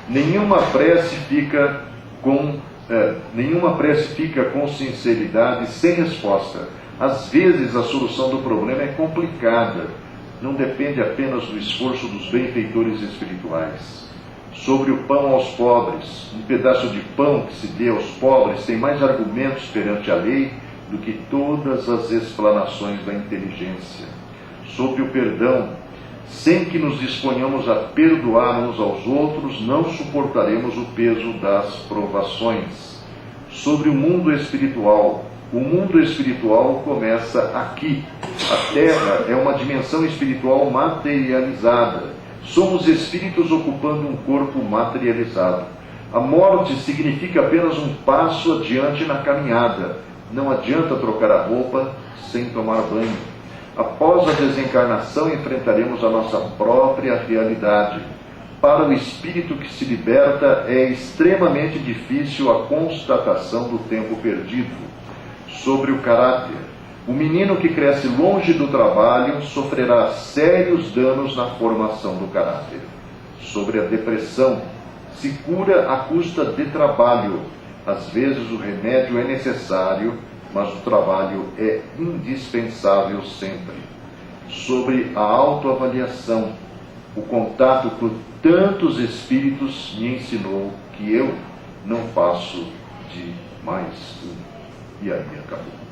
Nenhuma prece fica com sinceridade sem resposta. Às vezes a solução do problema é complicada. Não depende apenas do esforço dos benfeitores espirituais. Sobre o pão aos pobres, um pedaço de pão que se dê aos pobres tem mais argumentos perante a lei do que todas as explanações da inteligência. Sobre o perdão, sem que nos disponhamos a perdoar uns aos outros, não suportaremos o peso das provações. Sobre o mundo espiritual começa aqui. A Terra é uma dimensão espiritual materializada. Somos espíritos ocupando um corpo materializado. A morte significa apenas um passo adiante na caminhada. Não adianta trocar a roupa sem tomar banho. Após a desencarnação, enfrentaremos a nossa própria realidade. Para o espírito que se liberta, é extremamente difícil a constatação do tempo perdido. Sobre o caráter, o menino que cresce longe do trabalho sofrerá sérios danos na formação do caráter. Sobre a depressão, se cura à custa de trabalho. Às vezes o remédio é necessário, mas o trabalho é indispensável sempre. Sobre a autoavaliação, o contato com tantos espíritos me ensinou que eu não passo de mais um. E aí acabou.